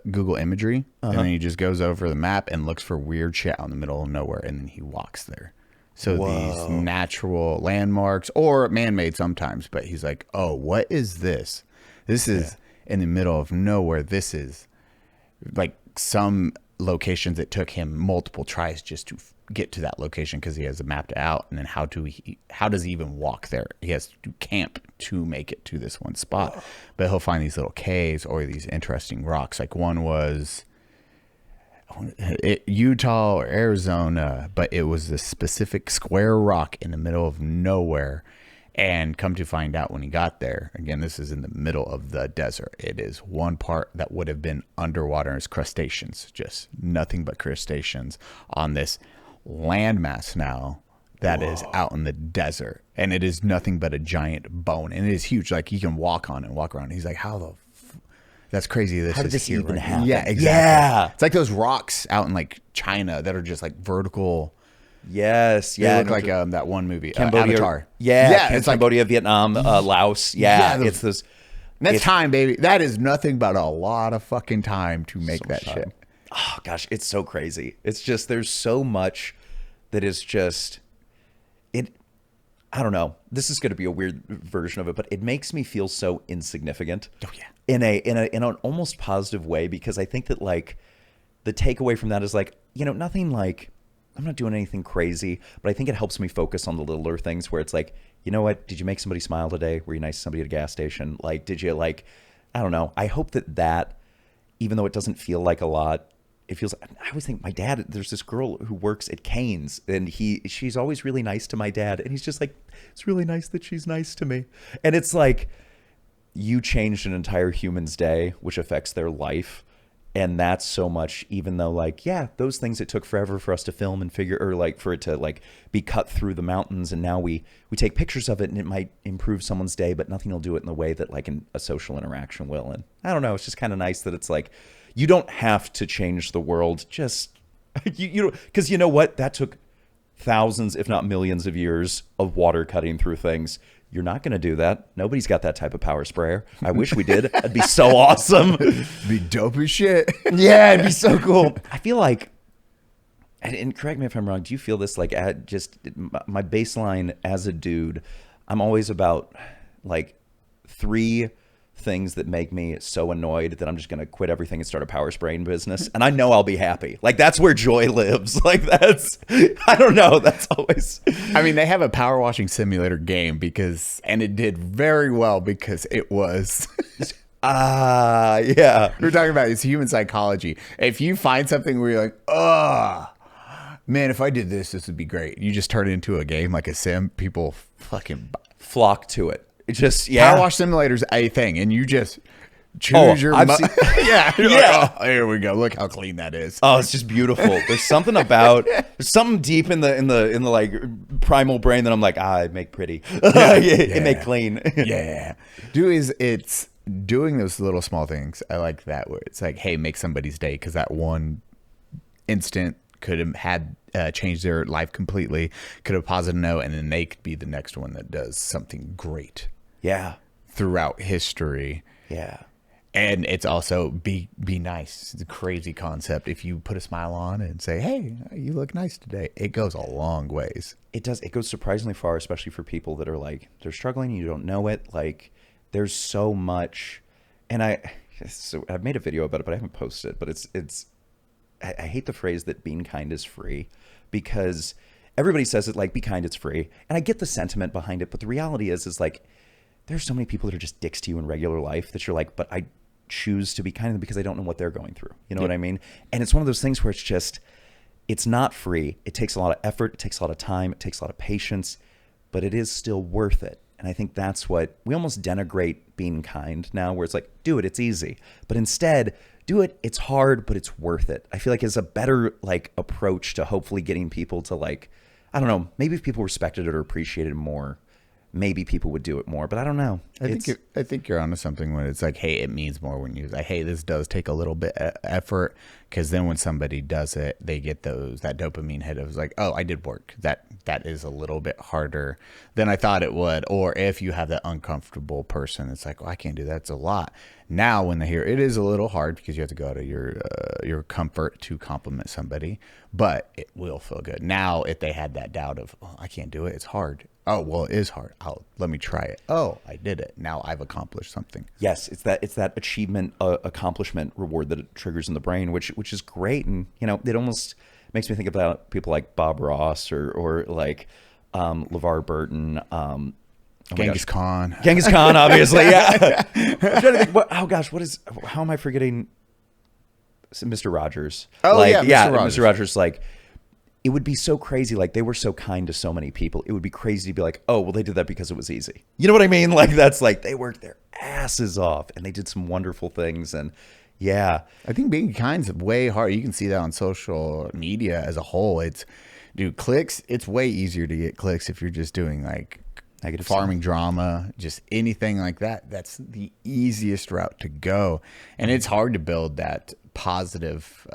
B: Google imagery, and then he just goes over the map and looks for weird shit out in the middle of nowhere, and then he walks there. So these natural landmarks, or man-made sometimes, but he's like, oh, what is this? This is in the middle of nowhere. This is like some locations it took him multiple tries just to get to that location because he has it mapped out. And then how does he even walk there? He has to camp to make it to this one spot. But he'll find these little caves or these interesting rocks. Like one was Utah or Arizona, but it was this specific square rock in the middle of nowhere. And come to find out when he got there, again, this is in the middle of the desert. It is one part that would have been underwater as crustaceans, just nothing but crustaceans on this landmass now that is out in the desert. And it is nothing but a giant bone. And it is huge. Like you can walk on and walk around. He's like, that's crazy.
A: How did this even happen?
B: Yeah, exactly. Yeah. It's like those rocks out in like China that are just like vertical.
A: Yes,
B: they look like that one movie,
A: Cambodia,
B: Avatar.
A: It's Cambodia, like, Vietnam, Laos. It's this.
B: That's time, baby. That is nothing but a lot of fucking time to make that shit.
A: Oh gosh, it's so crazy. It's just there's so much that is just it. I don't know. This is going to be a weird version of it, but it makes me feel so insignificant.
B: Oh yeah,
A: in an almost positive way, because I think that like the takeaway from that is like, nothing like. I'm not doing anything crazy, but I think it helps me focus on the littler things where it's like, you know what? Did you make somebody smile today? Were you nice to somebody at a gas station? Like, did you I don't know. I hope that even though it doesn't feel like a lot, it feels, I always think my dad, there's this girl who works at Cane's and she's always really nice to my dad. And he's just like, it's really nice that she's nice to me. And it's like, you changed an entire human's day, which affects their life. And that's so much, even though like, yeah, those things, it took forever for us to film and figure, or like for it to like be cut through the mountains. And now we take pictures of it and it might improve someone's day, but nothing will do it in the way that like a social interaction will. And I don't know, it's just kind of nice that it's like, you don't have to change the world. Just Because you know what? That took thousands, if not millions of years of water cutting through things. You're not going to do that. Nobody's got that type of power sprayer. I wish we did. That'd be so awesome.
B: Be dope as shit.
A: Yeah, it'd be so cool. I feel like, and correct me if I'm wrong, do you feel this like at just my baseline as a dude, I'm always about like 3 things that make me so annoyed that I'm just going to quit everything and start a power spraying business. And I know I'll be happy. Like that's where joy lives. Like that's, I don't know. That's always.
B: I mean, they have a power washing simulator game and it did very well because it was.
A: Yeah.
B: We're talking about it's human psychology. If you find something where you're like, oh, man, if I did this, this would be great. You just turn it into a game like a sim. People fucking
A: flock to it. It just, yeah.
B: Power wash simulator's a thing, and you just choose your. Yeah, yeah. Like, oh, here we go. Look how clean that is.
A: Oh, it's just beautiful. There's something about there's something deep in the like primal brain that I'm like, I make pretty. It make clean.
B: Yeah, it's doing those little small things. I like that where it's like, hey, make somebody's day because that one instant could have had changed their life completely. Could have positive note, and then they could be the next one that does something great.
A: Yeah,
B: throughout history.
A: Yeah.
B: And it's also be nice. It's a crazy concept. If you put a smile on and say, hey, you look nice today, it goes a long ways.
A: It does. It goes surprisingly far, especially for people that are like, they're struggling and you don't know it. Like there's so much. And I've made a video about it, but I haven't posted it. But I hate the phrase that being kind is free because everybody says it like, be kind, it's free. And I get the sentiment behind it. But the reality is like, there's so many people that are just dicks to you in regular life that you're like, but I choose to be kind to them because I don't know what they're going through. You know what I mean? And it's one of those things where it's not free. It takes a lot of effort. It takes a lot of time. It takes a lot of patience, but it is still worth it. And I think that's what we almost denigrate being kind now, where it's like, do it, it's easy. But instead, do it, it's hard, but it's worth it. I feel like it's a better like approach to hopefully getting people to like, I don't know, maybe if people respected it or appreciated it more, maybe people would do it more, but I don't know.
B: I think you're onto something when it's like, hey, it means more when you're like, hey, this does take a little bit of effort, because then when somebody does it, they get that dopamine hit of like, oh, I did work. That is a little bit harder than I thought it would. Or if you have that uncomfortable person, it's like, well, I can't do that. It's a lot. Now when they hear it is a little hard because you have to go out of your comfort to compliment somebody, but it will feel good. Now if they had that doubt of, oh, I can't do it, it's hard. Oh, well, it is hard. Let me try it. Oh, I did it. Now I've accomplished something.
A: Yes, it's that achievement, accomplishment reward that it triggers in the brain, which is great. And you know, it almost makes me think about people like Bob Ross or like LeVar Burton,
B: Genghis Khan.
A: Genghis Khan, obviously. Yeah. I'm trying to think. How am I forgetting? Mr. Rogers.
B: Oh,
A: like,
B: yeah, Mr. Rogers.
A: Mr. Rogers. Like, it would be so crazy. Like, they were so kind to so many people. It would be crazy to be like, oh, well, they did that because it was easy. You know what I mean? Like, that's like, they worked their asses off and they did some wonderful things. And yeah.
B: I think being kind's way hard. You can see that on social media as a whole. Clicks. It's way easier to get clicks if you're just doing like negative farming drama, just anything like that. That's the easiest route to go. And it's hard to build that positive,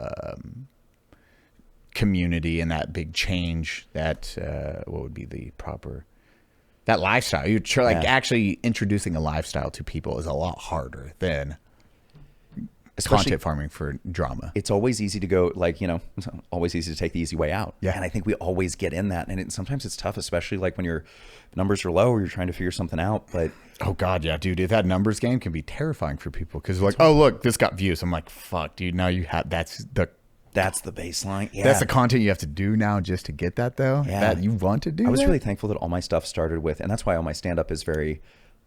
B: community and that big change that what would be the proper that lifestyle you're like actually introducing a lifestyle to people is a lot harder than content farming for drama.
A: It's always easy to go like, you know, it's always easy to take the easy way out.
B: Yeah.
A: And I think we always get in that, and sometimes it's tough, especially like when your numbers are low or you're trying to figure something out. But
B: oh god, yeah, dude, that numbers game can be terrifying for people because like, oh look, this got views. I'm like, fuck, dude, now you have that's the baseline. Yeah. That's the content you have to do now just to get that, though. Yeah. That you want to do.
A: I was really thankful that all my stuff started with, and that's why all my stand-up is very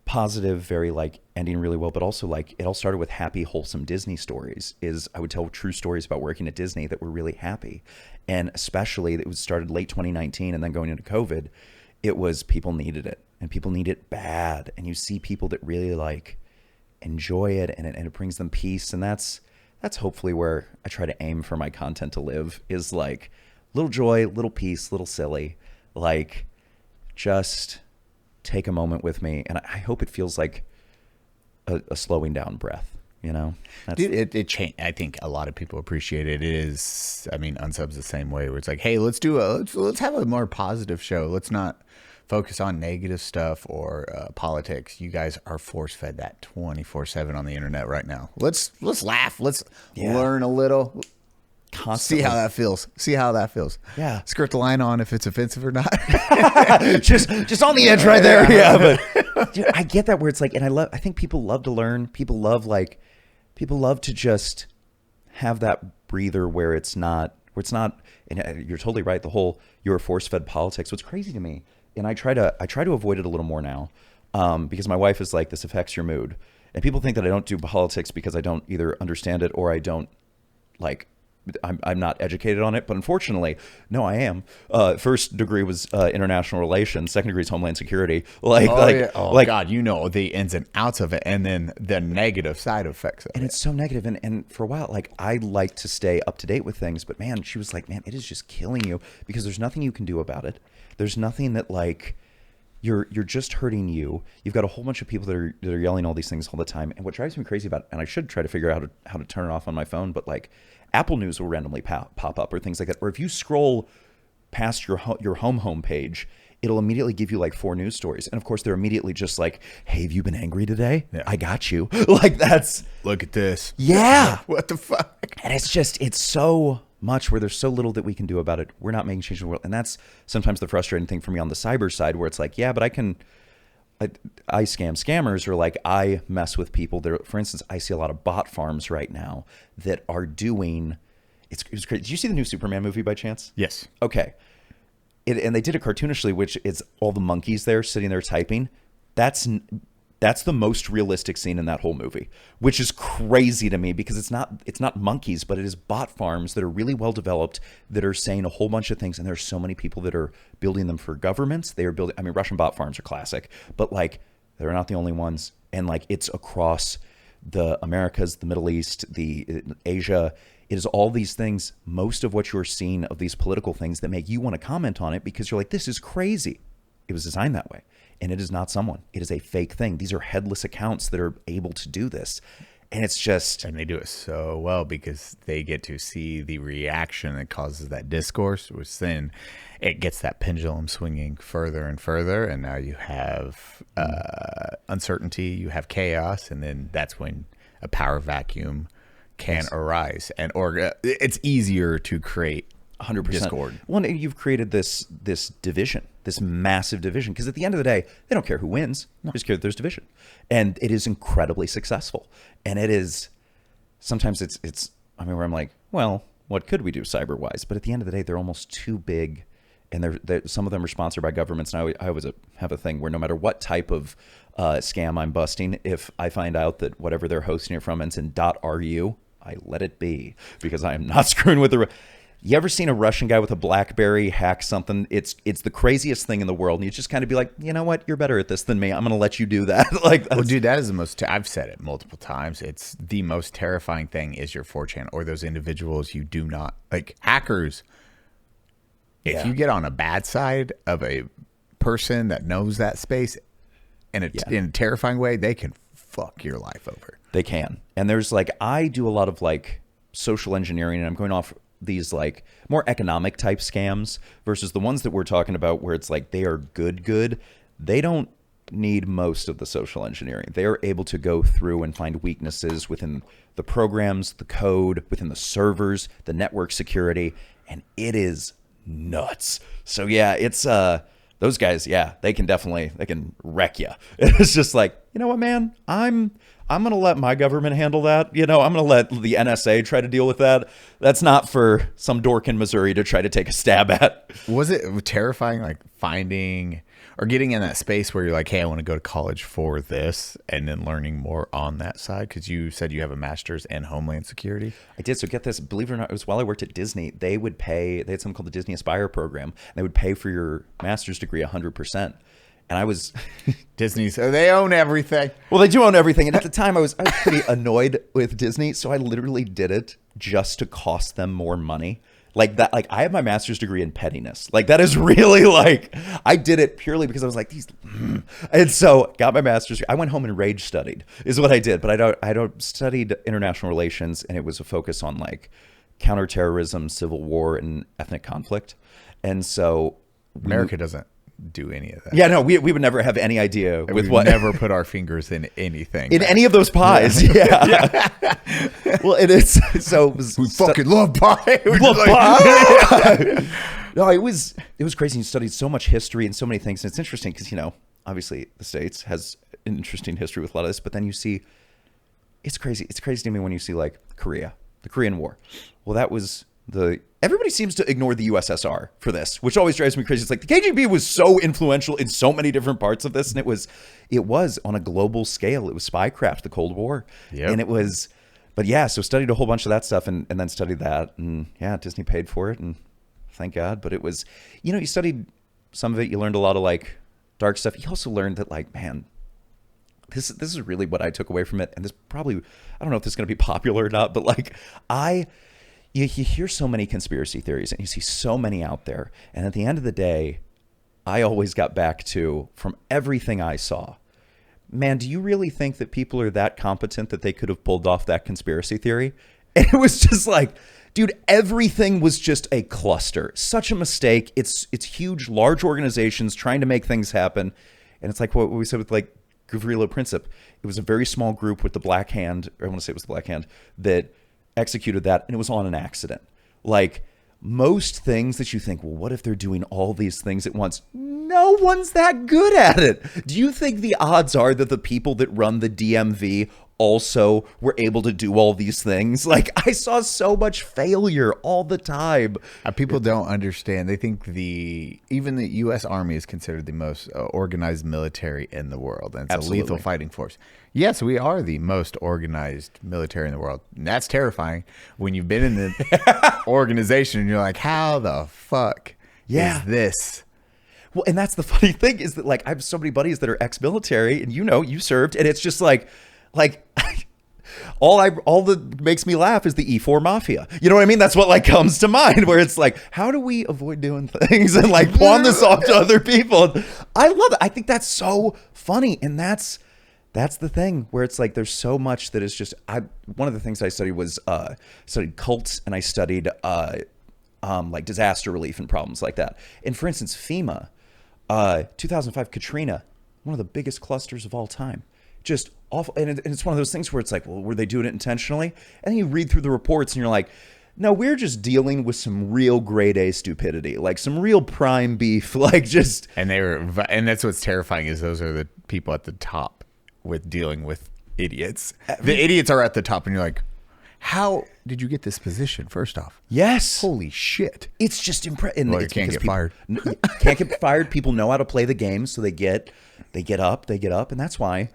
A: positive, very like ending really well, but also like it all started with happy, wholesome Disney stories. I would tell true stories about working at Disney that were really happy. And especially it was started late 2019 and then going into COVID, it was people needed it and people need it bad. And you see people that really like enjoy it and it brings them peace. And that's hopefully where I try to aim for my content to live, is like little joy, little peace, little silly, like just take a moment with me. And I hope it feels like a slowing down breath. You know, that's,
B: Dude, it changed. I think a lot of people appreciate it. It is, I mean, Unsub's the same way, where it's like, hey, let's have a more positive show. Let's not focus on negative stuff or politics. You guys are force fed that 24/7 on the internet right now. Let's laugh. Let's learn a little.
A: constantly.
B: See how that feels. See how that feels.
A: Yeah.
B: Skirt the line on if it's offensive or not.
A: just on the edge right there. Yeah, but dude, I get that where it's like, and I think people love to learn. People love to just have that breather where it's not, and you're totally right. The whole you're force fed politics. What's crazy to me, and I try to avoid it a little more now, because my wife is like, this affects your mood, and people think that I don't do politics because I don't either understand it or I don't like. I'm not educated on it, but unfortunately, no, I am. First degree was international relations. Second degree is homeland security.
B: God, you know the ins and outs of it, and then the negative side effects of it.
A: And it's so negative. And for a while, like I like to stay up to date with things, but man, she was like, man, it is just killing you because there's nothing you can do about it. There's nothing that like you're just hurting you. You've got a whole bunch of people that are yelling all these things all the time. And what drives me crazy about it, and I should try to figure out how to turn it off on my phone, but like Apple News will randomly pop up or things like that. Or if you scroll past your home page, it'll immediately give you like 4 news stories. And of course, they're immediately just like, hey, have you been angry today? Yeah. I got you. Like that's...
B: Look at this.
A: Yeah.
B: What the fuck?
A: And it's so much where there's so little that we can do about it. We're not making change in the world. And that's sometimes the frustrating thing for me on the cyber side where it's like, yeah, but I scam scammers, or like I mess with people that, for instance, I see a lot of bot farms right now that are doing, it's crazy. Did you see the new Superman movie by chance?
B: Yes.
A: Okay. And they did it cartoonishly, which is all the monkeys there sitting there typing. That's the most realistic scene in that whole movie, which is crazy to me because it's not monkeys, but it is bot farms that are really well developed that are saying a whole bunch of things. And there's so many people that are building them for governments. They are building, I mean, Russian bot farms are classic, but like they're not the only ones. And like it's across the Americas, the Middle East, the Asia. It is all these things, most of what you're seeing of these political things that make you want to comment on it because you're like, this is crazy. It was designed that way. And it is not someone. It is a fake thing. These are headless accounts that are able to do this. And it's just...
B: And they do it so well because they get to see the reaction that causes that discourse, which then it gets that pendulum swinging further and further. And now you have uncertainty, you have chaos, and then that's when a power vacuum can arise. And it's easier to create
A: 100%
B: discord.
A: Well, you've created this division, this massive division, because at the end of the day, they don't care who wins. They just care that there's division. And it is incredibly successful. And it is, sometimes it's I mean, where I'm like, well, what could we do cyber-wise? But at the end of the day, they're almost too big. And some of them are sponsored by governments. And I always have a thing where no matter what type of scam I'm busting, if I find out that whatever they're hosting it from ends in .ru, I let it be because I am not screwing with the... You ever seen a Russian guy with a BlackBerry hack something? It's the craziest thing in the world. And you just kind of be like, you know what? You're better at this than me. I'm going to let you do that. Like,
B: well, dude, that is the most, I've said it multiple times. It's the most terrifying thing is your 4chan or those individuals you do not, like hackers. If you get on a bad side of a person that knows that space in a terrifying way, they can fuck your life over.
A: They can. And there's like, I do a lot of like social engineering, and I'm going off these like more economic type scams versus the ones that we're talking about where it's like they are good. They don't need most of the social engineering. They are able to go through and find weaknesses within the programs, the code, within the servers, the network security, and it is nuts. So yeah, it's those guys, yeah, they can wreck you. It's just like, you know what, man, I'm going to let my government handle that. You know, I'm going to let the NSA try to deal with that. That's not for some dork in Missouri to try to take a stab at.
B: Was it terrifying, like finding or getting in that space where you're like, hey, I want to go to college for this, and then learning more on that side? Because you said you have a master's in Homeland Security.
A: I did. So get this, believe it or not, it was while I worked at Disney. They had something called the Disney Aspire program. And they would pay for your master's degree 100%. And I was
B: Disney's, they own everything.
A: Well, they do own everything. And at the time I was pretty annoyed with Disney. So I literally did it just to cost them more money. Like that, like I have my master's degree in pettiness. Like that is really like, I did it purely because I was like, these, and so got my master's. I went home and rage studied is what I did. But I don't studied international relations, and it was a focus on like counterterrorism, civil war, and ethnic conflict. And so
B: America doesn't do any of that.
A: yeah, no, we would never have any idea with
B: We
A: what
B: never put our fingers in anything.
A: in any of those pies. Yeah. Well, it is. So it was
B: We fucking love pie. We
A: love
B: just
A: pie. No, it was crazy. You studied so much history and so many things, and it's interesting because obviously the States has an interesting history with a lot of this, but then you see, it's crazy. It's crazy to me when you see like Korea, the Korean War. Well, that was everybody seems to ignore the USSR for this, which always drives me crazy. It's like the KGB was so influential in so many different parts of this, and it was on a global scale. It was spycraft, the Cold War, and it was. But yeah, so studied a whole bunch of that stuff, and then studied that, and yeah, Disney paid for it, and thank God. But it was, you studied some of it. You learned a lot of like dark stuff. You also learned that like, man, this is really what I took away from it, and this probably, I don't know if this is going to be popular or not, but like you hear so many conspiracy theories and you see so many out there. And at the end of the day, I always got back to, from everything I saw, man, do you really think that people are that competent that they could have pulled off that conspiracy theory? And it was just like, dude, everything was just a cluster. Such a mistake. It's huge, large organizations trying to make things happen. And it's like what we said with like Gavrilo Princip. It was a very small group with the Black Hand, or I want to say it was the Black Hand, that executed that, and it was on an accident. Like most things that you think, well, what if they're doing all these things at once? No one's that good at it. Do you think the odds are that the people that run the DMV also were able to do all these things? Like I saw so much failure all the time.
B: People don't understand. They think even the U.S. Army is considered the most organized military in the world, and it's a lethal fighting force. Yes, we are the most organized military in the world. And that's terrifying when you've been in the organization and you're like, how the fuck is this?
A: Well, and that's the funny thing is that like I have so many buddies that are ex-military, and you served, and it's just like all that makes me laugh is the E4 mafia. You know what I mean? That's what like comes to mind, where it's like, how do we avoid doing things and like pawn this off to other people? I love it. I think that's so funny, and that's the thing where it's like there's so much that is just. One of the things I studied was studied cults, and I studied like disaster relief and problems like that. And for instance, FEMA, 2005 Katrina, one of the biggest clusters of all time. Just awful. And it's one of those things where it's like, well, were they doing it intentionally? And then you read through the reports and you're like, no, we're just dealing with some real grade A stupidity, like some real prime beef, like just.
B: And that's what's terrifying is those are the people at the top with dealing with idiots. The idiots are at the top, and you're like, how did you get this position? First off,
A: yes,
B: holy shit,
A: it's just impressive.
B: Well, you can't get fired.
A: Can't get fired. People know how to play the game, so they get up, and that's why.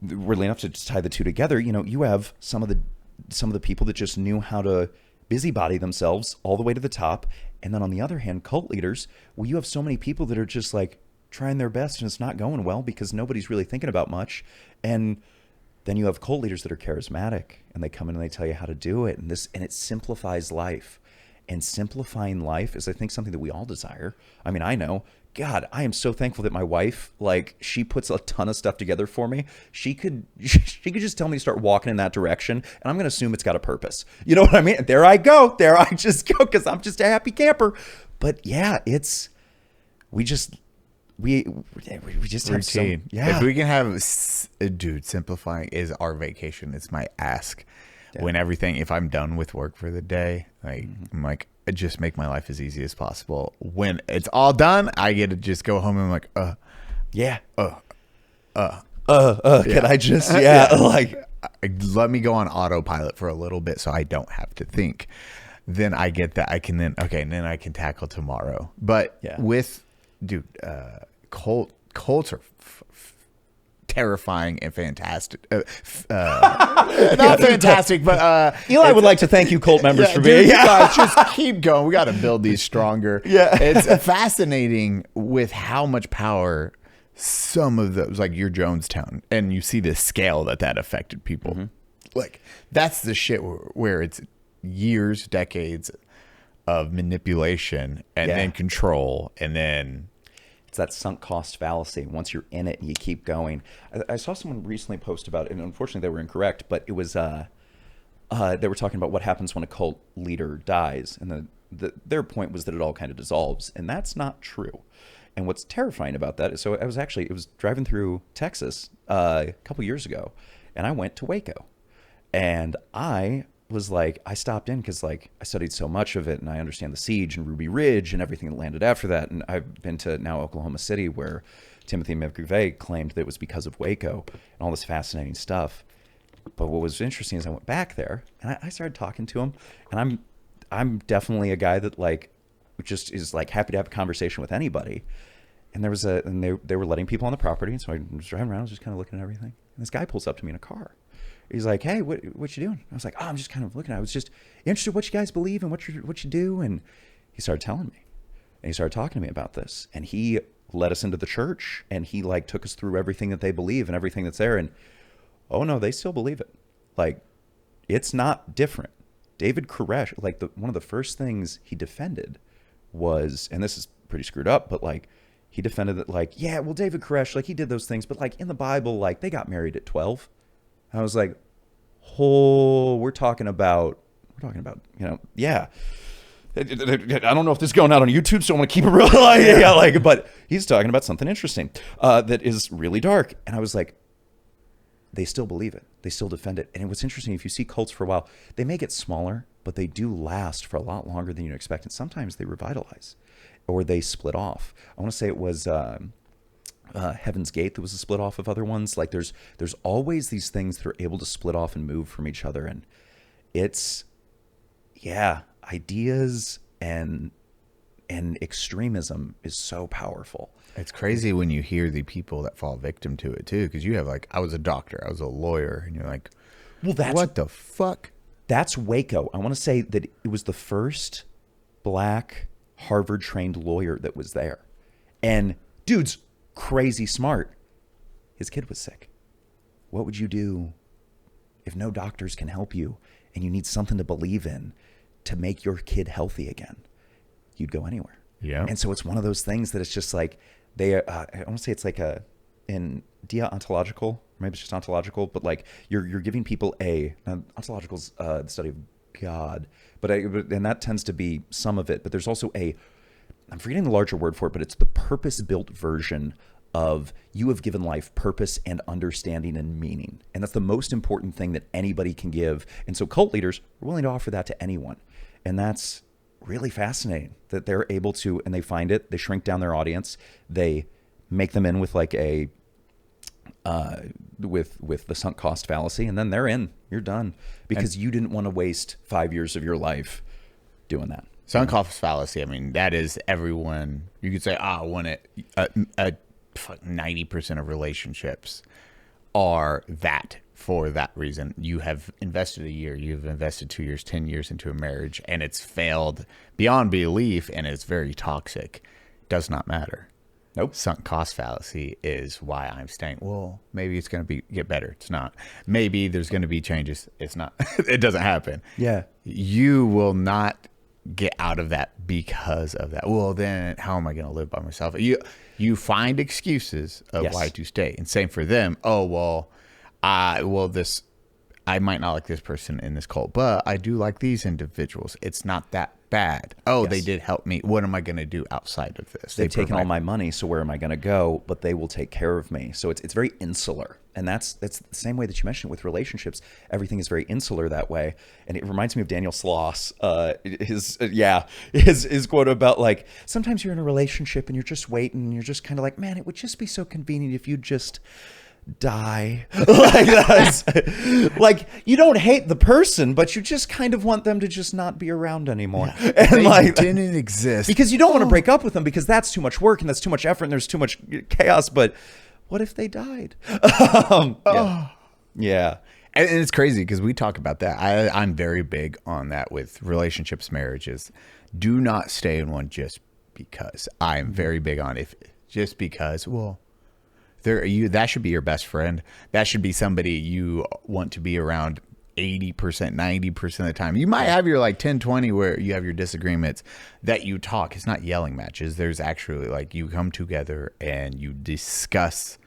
A: Really enough to just tie the two together, you have some of the people that just knew how to busybody themselves all the way to the top, and then on the other hand, cult leaders. Well, you have so many people that are just like trying their best, and it's not going well because nobody's really thinking about much, and then you have cult leaders that are charismatic, and they come in and they tell you how to do it, and it simplifies life. And simplifying life is, I think, something that we all desire. I mean, I know. God, I am so thankful that my wife, like, she puts a ton of stuff together for me. She could just tell me to start walking in that direction, and I'm going to assume it's got a purpose. You know what I mean? There I go. There I just go, because I'm just a happy camper. But yeah, we just have
B: routine.
A: Yeah.
B: If we can have, dude, simplifying is our vacation. It's my ask. Yeah. If I'm done with work for the day, I'm like, just make my life as easy as possible. When it's all done, I get to just go home and I'm like,
A: can I just, like,
B: let me go on autopilot for a little bit so I don't have to think. Then I get that I can and then I can tackle tomorrow. But with, dude, cults are terrifying and fantastic. Not fantastic, but
A: Eli would like to thank you, cult members, for being.
B: You guys just keep going. We got to build these stronger.
A: Yeah,
B: it's fascinating with how much power some of those, like your Jonestown, and you see the scale that affected people. Like that's the shit where it's years, decades of manipulation and then control and then
A: it's that sunk cost fallacy. Once you're in it and you keep going. I saw someone recently post about it, and unfortunately they were incorrect, but it was they were talking about what happens when a cult leader dies, and their point was that it all kind of dissolves, and that's not true. And what's terrifying about that is, so it was driving through Texas a couple years ago, and I went to Waco, and I was like, I stopped in because like I studied so much of it, and I understand the siege and Ruby Ridge and everything that landed after that. And I've been to now Oklahoma City, where Timothy McVeigh claimed that it was because of Waco and all this fascinating stuff. But what was interesting is I went back there and I started talking to him, and I'm definitely a guy that like just is like happy to have a conversation with anybody. And there was they were letting people on the property, and so I was driving around, I was just kind of looking at everything. And this guy pulls up to me in a car. He's like, "Hey, what you doing?" I was like, "Oh, I'm just kind of looking. I was just interested in what you guys believe and what you do." And he started telling me, and he started talking to me about this. And he led us into the church, and he like took us through everything that they believe and everything that's there. And oh no, they still believe it. Like, it's not different. David Koresh, like one of the first things he defended was, and this is pretty screwed up, but like he defended that like, yeah, well, David Koresh, like he did those things, but like in the Bible, like they got married at 12. I was like, oh, we're talking about, yeah. I don't know if this is going out on YouTube, so I'm going to keep it real. But he's talking about something interesting that is really dark. And I was like, they still believe it. They still defend it. And what's interesting, if you see cults for a while, they may get smaller, but they do last for a lot longer than you expect. And sometimes they revitalize or they split off. I want to say it was Heaven's Gate that was a split off of other ones. Like there's always these things that are able to split off and move from each other. And it's, ideas and extremism is so powerful.
B: It's crazy when you hear the people that fall victim to it too, because you have like, I was a doctor, I was a lawyer, and you're like, well, what the fuck?
A: That's Waco. I want to say that it was the first black Harvard-trained lawyer that was there. And dude's crazy smart. His kid was sick. What would you do if no doctors can help you and you need something to believe in to make your kid healthy again? You'd go anywhere.
B: Yeah.
A: And so it's one of those things that it's just like I want to say it's like in deontological, maybe it's just ontological, but like you're giving people ontological's the study of God, and that tends to be some of it, but there's also I'm forgetting the larger word for it, but it's the purpose-built version of you have given life purpose and understanding and meaning. And that's the most important thing that anybody can give. And so cult leaders are willing to offer that to anyone. And that's really fascinating that they're able to, and they find it, they shrink down their audience, they make them in with like with the sunk cost fallacy, and then they're in, you're done, because you didn't want to waste 5 years of your life doing that.
B: Sunk cost fallacy, I mean, that is everyone, you could say, I want it, 90% of relationships are that for that reason. You have invested a year, you've invested 2 years, 10 years into a marriage, and it's failed beyond belief, and it's very toxic. Does not matter.
A: Nope.
B: Sunk cost fallacy is why I'm staying. Well, maybe it's going to get better. It's not. Maybe there's going to be changes. It's not. It doesn't happen.
A: Yeah.
B: You will not get out of that because of that. Well, then how am I going to live by myself? You find excuses of why to stay. And same for them. Oh, well, I might not like this person in this cult, but I do like these individuals. It's not that bad. Oh, they did help me. What am I going to do outside of this?
A: They've taken all my money, so where am I going to go? But they will take care of me. So it's very insular. And that's the same way that you mentioned it with relationships. Everything is very insular that way. And it reminds me of Daniel Sloss, his quote about like, sometimes you're in a relationship and you're just waiting and you're just kind of like, man, it would just be so convenient if you just die. Like you don't hate the person, but you just kind of want them to just not be around anymore. Yeah. And
B: they
A: like
B: didn't exist
A: because you don't want to break up with them because that's too much work and that's too much effort and there's too much chaos. But what if they died? Yeah.
B: And it's crazy because we talk about that. I'm very big on that with relationships, marriages. Do not stay in one just because. I'm very big on just because, well, that should be your best friend. That should be somebody you want to be around 80%, 90% of the time. You might have your like 10, 20 where you have your disagreements that you talk. It's not yelling matches. There's actually like you come together and you discuss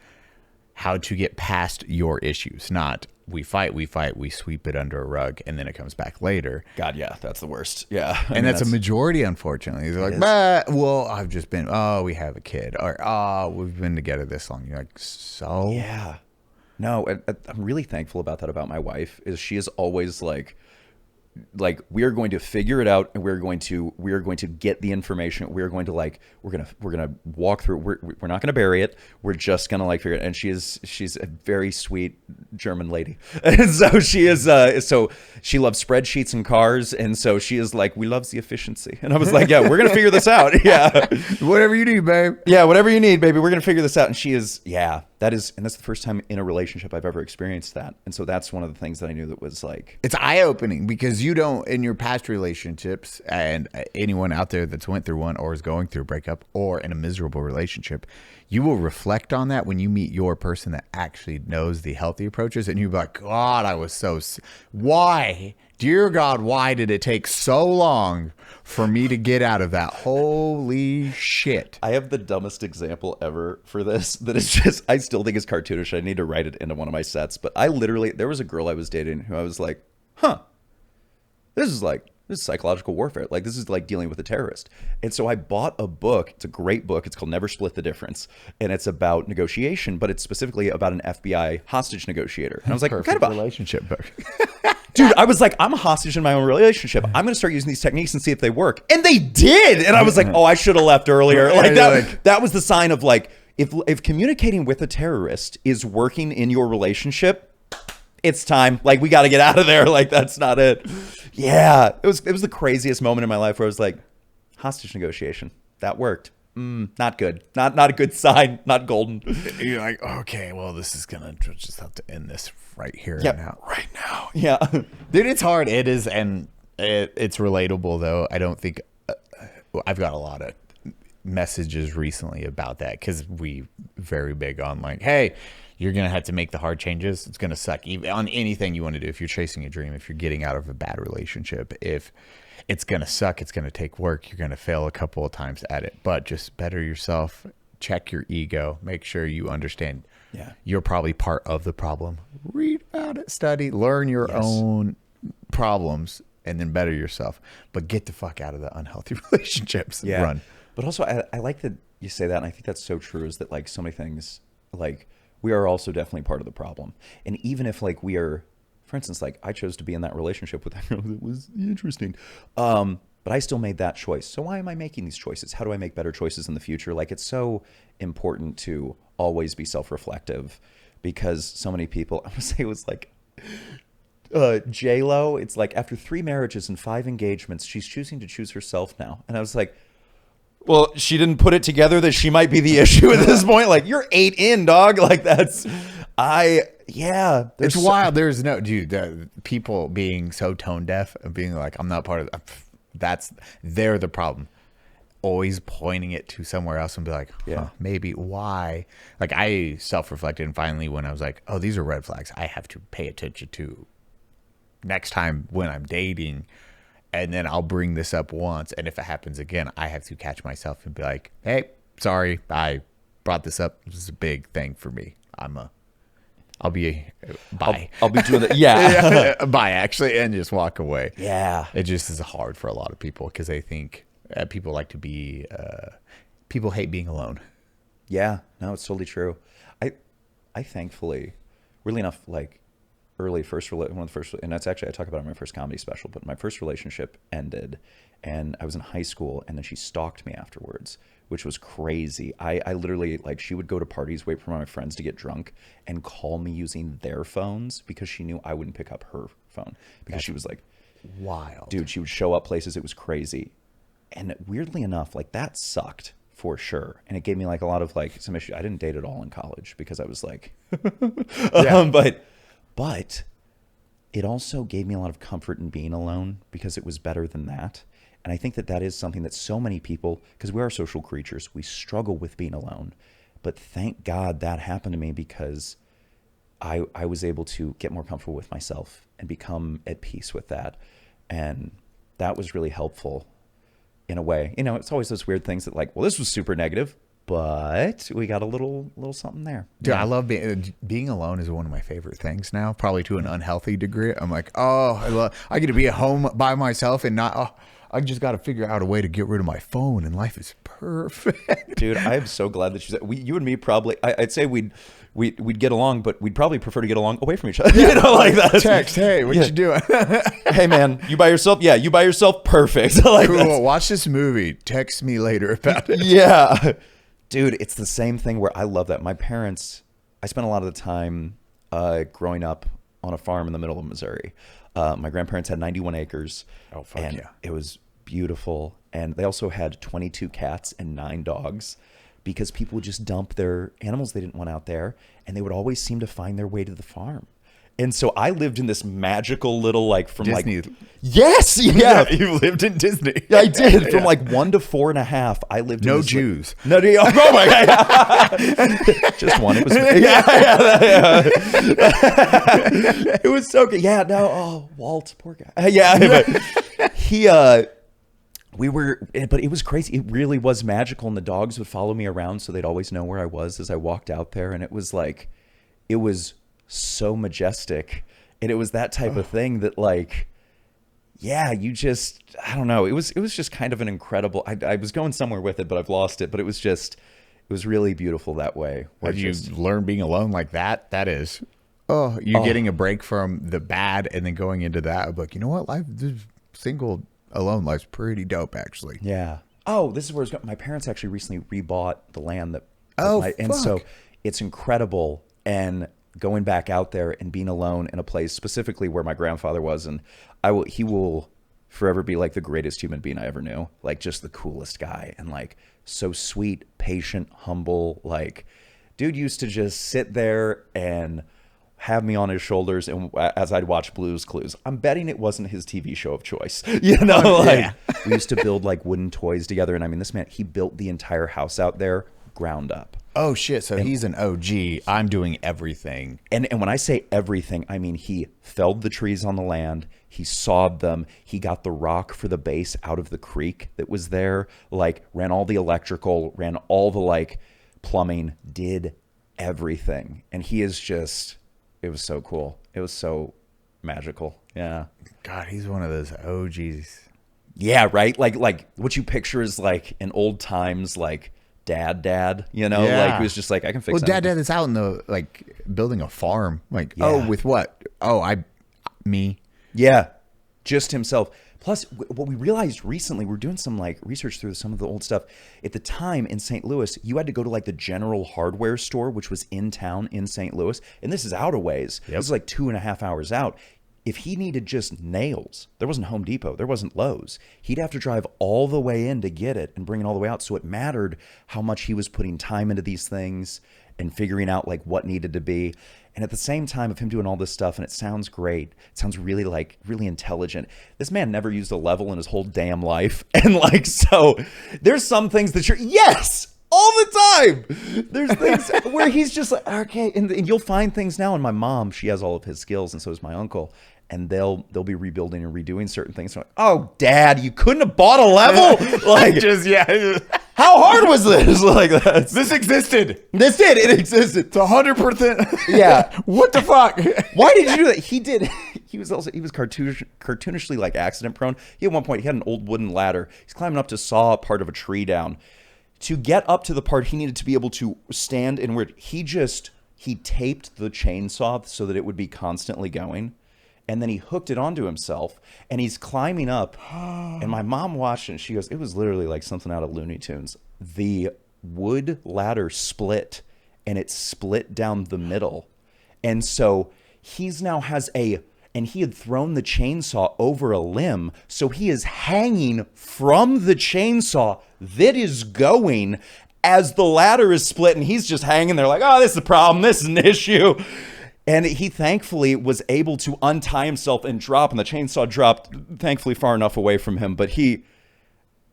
B: how to get past your issues, not we fight, we sweep it under a rug, and then it comes back later.
A: God, yeah, that's the worst. Yeah. I
B: And
A: mean,
B: that's a majority, unfortunately. They're like, well, I've just been, we have a kid, or we've been together this long. You're like, so?
A: Yeah. No, I'm really thankful about that about my wife, is she is always like we are going to figure it out, and we are going to get the information. We are going to we're gonna walk through. We're not gonna bury it. We're just gonna figure it. And she's a very sweet German lady, and so she is. So she loves spreadsheets and cars, and so she is like, we loves the efficiency. And I was like, yeah, we're gonna figure this out. Yeah,
B: Whatever you need, babe.
A: yeah, whatever you need, baby. We're gonna figure this out. And she is, yeah. That's the first time in a relationship I've ever experienced that. And so that's one of the things that I knew that was like,
B: It's eye-opening because you don't, in your past relationships, and anyone out there that's went through one or is going through a breakup or in a miserable relationship, you will reflect on that when you meet your person that actually knows the healthy approaches, and you'll be like, God, I was so, why? Dear God, why did it take so long for me to get out of that? Holy shit.
A: I have the dumbest example ever for this that is just, I still think is cartoonish. I need to write it into one of my sets. But there was a girl I was dating who I was like, this is psychological warfare. Like, this is like dealing with a terrorist. And so I bought a book. It's a great book. It's called Never Split the Difference. And it's about negotiation, but it's specifically about an FBI hostage negotiator. And I was like,
B: Perfect relationship book.
A: dude, I was like, I'm a hostage in my own relationship. I'm going to start using these techniques and see if they work. And they did. And I was like, oh, I should have left earlier. Like that was the sign of like, if communicating with a terrorist is working in your relationship, it's time. Like, we got to get out of there. Like, that's not it. Yeah. It was the craziest moment in my life where I was like, hostage negotiation. That worked. Not good. Not a good sign. Not golden.
B: You're like, okay, well, this is going to just have to end this right here and now.
A: Right now. Yeah.
B: Dude, it's hard. It is, and it's relatable, though. I don't think I've got a lot of messages recently about that because we very big on like, hey, you're going to have to make the hard changes. It's going to suck on anything you want to do. If you're chasing a dream, if you're getting out of a bad relationship, if it's going to suck, it's going to take work. You're going to fail a couple of times at it, but just better yourself, check your ego, make sure you understand you're probably part of the problem. Read about it, study, learn your own problems, and then better yourself. But get the fuck out of the unhealthy relationships.
A: Yeah.
B: Run.
A: But also, I like that you say that, and I think that's so true, is that like so many things, like we are also definitely part of the problem. And even if like we are, for instance, like I chose to be in that relationship with that girl that was interesting, but I still made that choice. So why am I making these choices? How do I make better choices in the future? Like, it's so important to always be self-reflective, because so many people, I'm gonna say it was like J-Lo, it's like after 3 marriages and 5 engagements, she's choosing to choose herself now. And I was like, well, she didn't put it together that she might be the issue at this point. Like, you're 8 in, dog. Like, it's
B: wild. There's no, dude, people being so tone deaf and being like, I'm not part of they're the problem. Always pointing it to somewhere else and be like, maybe why? Like, I self-reflected, and finally when I was like, oh, these are red flags I have to pay attention to next time when I'm dating. And then I'll bring this up once, and if it happens again, I have to catch myself and be like, hey, sorry, I brought this up. This is a big thing for me. I'll be bye.
A: I'll be doing that. Yeah.
B: Bye, actually, and just walk away.
A: Yeah.
B: It just is hard for a lot of people because they think people like to be, people hate being alone.
A: Yeah. No, it's totally true. I thankfully, really enough, like, one of the first, and that's actually, I talk about it in my first comedy special, but my first relationship ended and I was in high school, and then she stalked me afterwards, which was crazy. I literally, like, she would go to parties, wait for my friends to get drunk, and call me using their phones because she knew I wouldn't pick up her phone, because she was like,
B: wild.
A: Dude, she would show up places. It was crazy. And weirdly enough, like, that sucked for sure. And it gave me like a lot of like some issues. I didn't date at all in college because I was like, but it also gave me a lot of comfort in being alone because it was better than that. And I think that that is something that so many people, because we are social creatures, we struggle with being alone. But thank God that happened to me because I was able to get more comfortable with myself and become at peace with that. And that was really helpful in a way. You know, it's always those weird things that like, well, this was super negative, but we got a little something there.
B: Dude, I love being alone is one of my favorite things now, probably to an unhealthy degree. I'm like, I get to be at home by myself and not, I just got to figure out a way to get rid of my phone and life is perfect.
A: Dude, I'm so glad that you and me probably, I'd say we'd get along, but we'd probably prefer to get along away from each other. You know, like that.
B: Text, hey, what you doing?
A: Hey man, you by yourself? Yeah, you by yourself? Perfect. Like
B: cool. Watch this movie. Text me later about it.
A: Yeah. Dude, it's the same thing where I love that. My parents, I spent a lot of the time growing up on a farm in the middle of Missouri. My grandparents had 91 acres.
B: Oh, fuck
A: and
B: yeah.
A: It was beautiful. And they also had 22 cats and 9 dogs because people would just dump their animals they didn't want out there. And they would always seem to find their way to the farm. And so I lived in this magical little like from
B: Disney.
A: like yes, yeah.
B: You lived in Disney.
A: Yeah, I did. From like 1 to 4.5, I lived in
B: No
A: this,
B: Jews.
A: Like, no, oh my god, just one. It was yeah. It was so good. Yeah, no, oh Walt, poor guy. Yeah, but he but it was crazy. It really was magical, and the dogs would follow me around, so they'd always know where I was as I walked out there, and it was like, it was so majestic, and it was that type of thing that like, yeah, you just, I don't know, it was just kind of an incredible, I was going somewhere with it, but I've lost it, but it was really beautiful that way.
B: Have you learned being alone like that? That is, getting a break from the bad and then going into that. I'm like, you know what, life, this single alone life's pretty dope actually.
A: Yeah. Oh, this is where my parents actually recently rebought the land and so it's incredible. And going back out there and being alone in a place specifically where my grandfather was, and he will forever be like the greatest human being I ever knew, like just the coolest guy, and like so sweet, patient, humble. Like dude used to just sit there and have me on his shoulders, and as I'd watch Blue's Clues, I'm betting it wasn't his TV show of choice. You know, like we used to build like wooden toys together, and I mean, this man, he built the entire house out there ground up.
B: Oh shit, so he's an OG. I'm doing everything.
A: And when I say everything, I mean he felled the trees on the land, he sawed them, he got the rock for the base out of the creek that was there, like ran all the electrical, ran all the like plumbing, did everything. And he is just, it was so cool. It was so magical. Yeah.
B: God, he's one of those OGs.
A: Yeah, right? Like what you picture is like in old times, like dad, you know, like it was just like, I can fix
B: dad is out in the like building a farm, like with what? Me.
A: Yeah, just himself. Plus, what we realized recently, we're doing some like research through some of the old stuff. At the time in St. Louis, you had to go to like the General Hardware store, which was in town in St. Louis, and this is out a ways. This is like 2.5 hours out. If he needed just nails, there wasn't Home Depot, there wasn't Lowe's. He'd have to drive all the way in to get it and bring it all the way out. So it mattered how much he was putting time into these things and figuring out like what needed to be. And at the same time of him doing all this stuff, and it sounds great, it sounds really like really intelligent. This man never used a level in his whole damn life. And like, so there's some things that yes, all the time. There's things where he's just like, okay, and you'll find things now. And my mom, she has all of his skills, and so does my uncle. And they'll be rebuilding and redoing certain things. So like, oh, Dad, you couldn't have bought a level? Like, how hard was this? Like that.
B: This existed.
A: This did. It existed.
B: It's 100%.
A: Yeah.
B: What the fuck?
A: Why did you do that? He did. He was cartoonishly like accident prone. At one point, he had an old wooden ladder. He's climbing up to saw part of a tree down. To get up to the part he needed to be able to stand in where he taped the chainsaw so that it would be constantly going. And then he hooked it onto himself, and he's climbing up. And my mom watched it, and she goes, it was literally like something out of Looney Tunes. The wood ladder split, and it split down the middle. And so he's now and he had thrown the chainsaw over a limb, so he is hanging from the chainsaw that is going as the ladder is split, and he's just hanging there like, oh, this is a problem, this is an issue. And he thankfully was able to untie himself and drop, and the chainsaw dropped thankfully far enough away from him. But the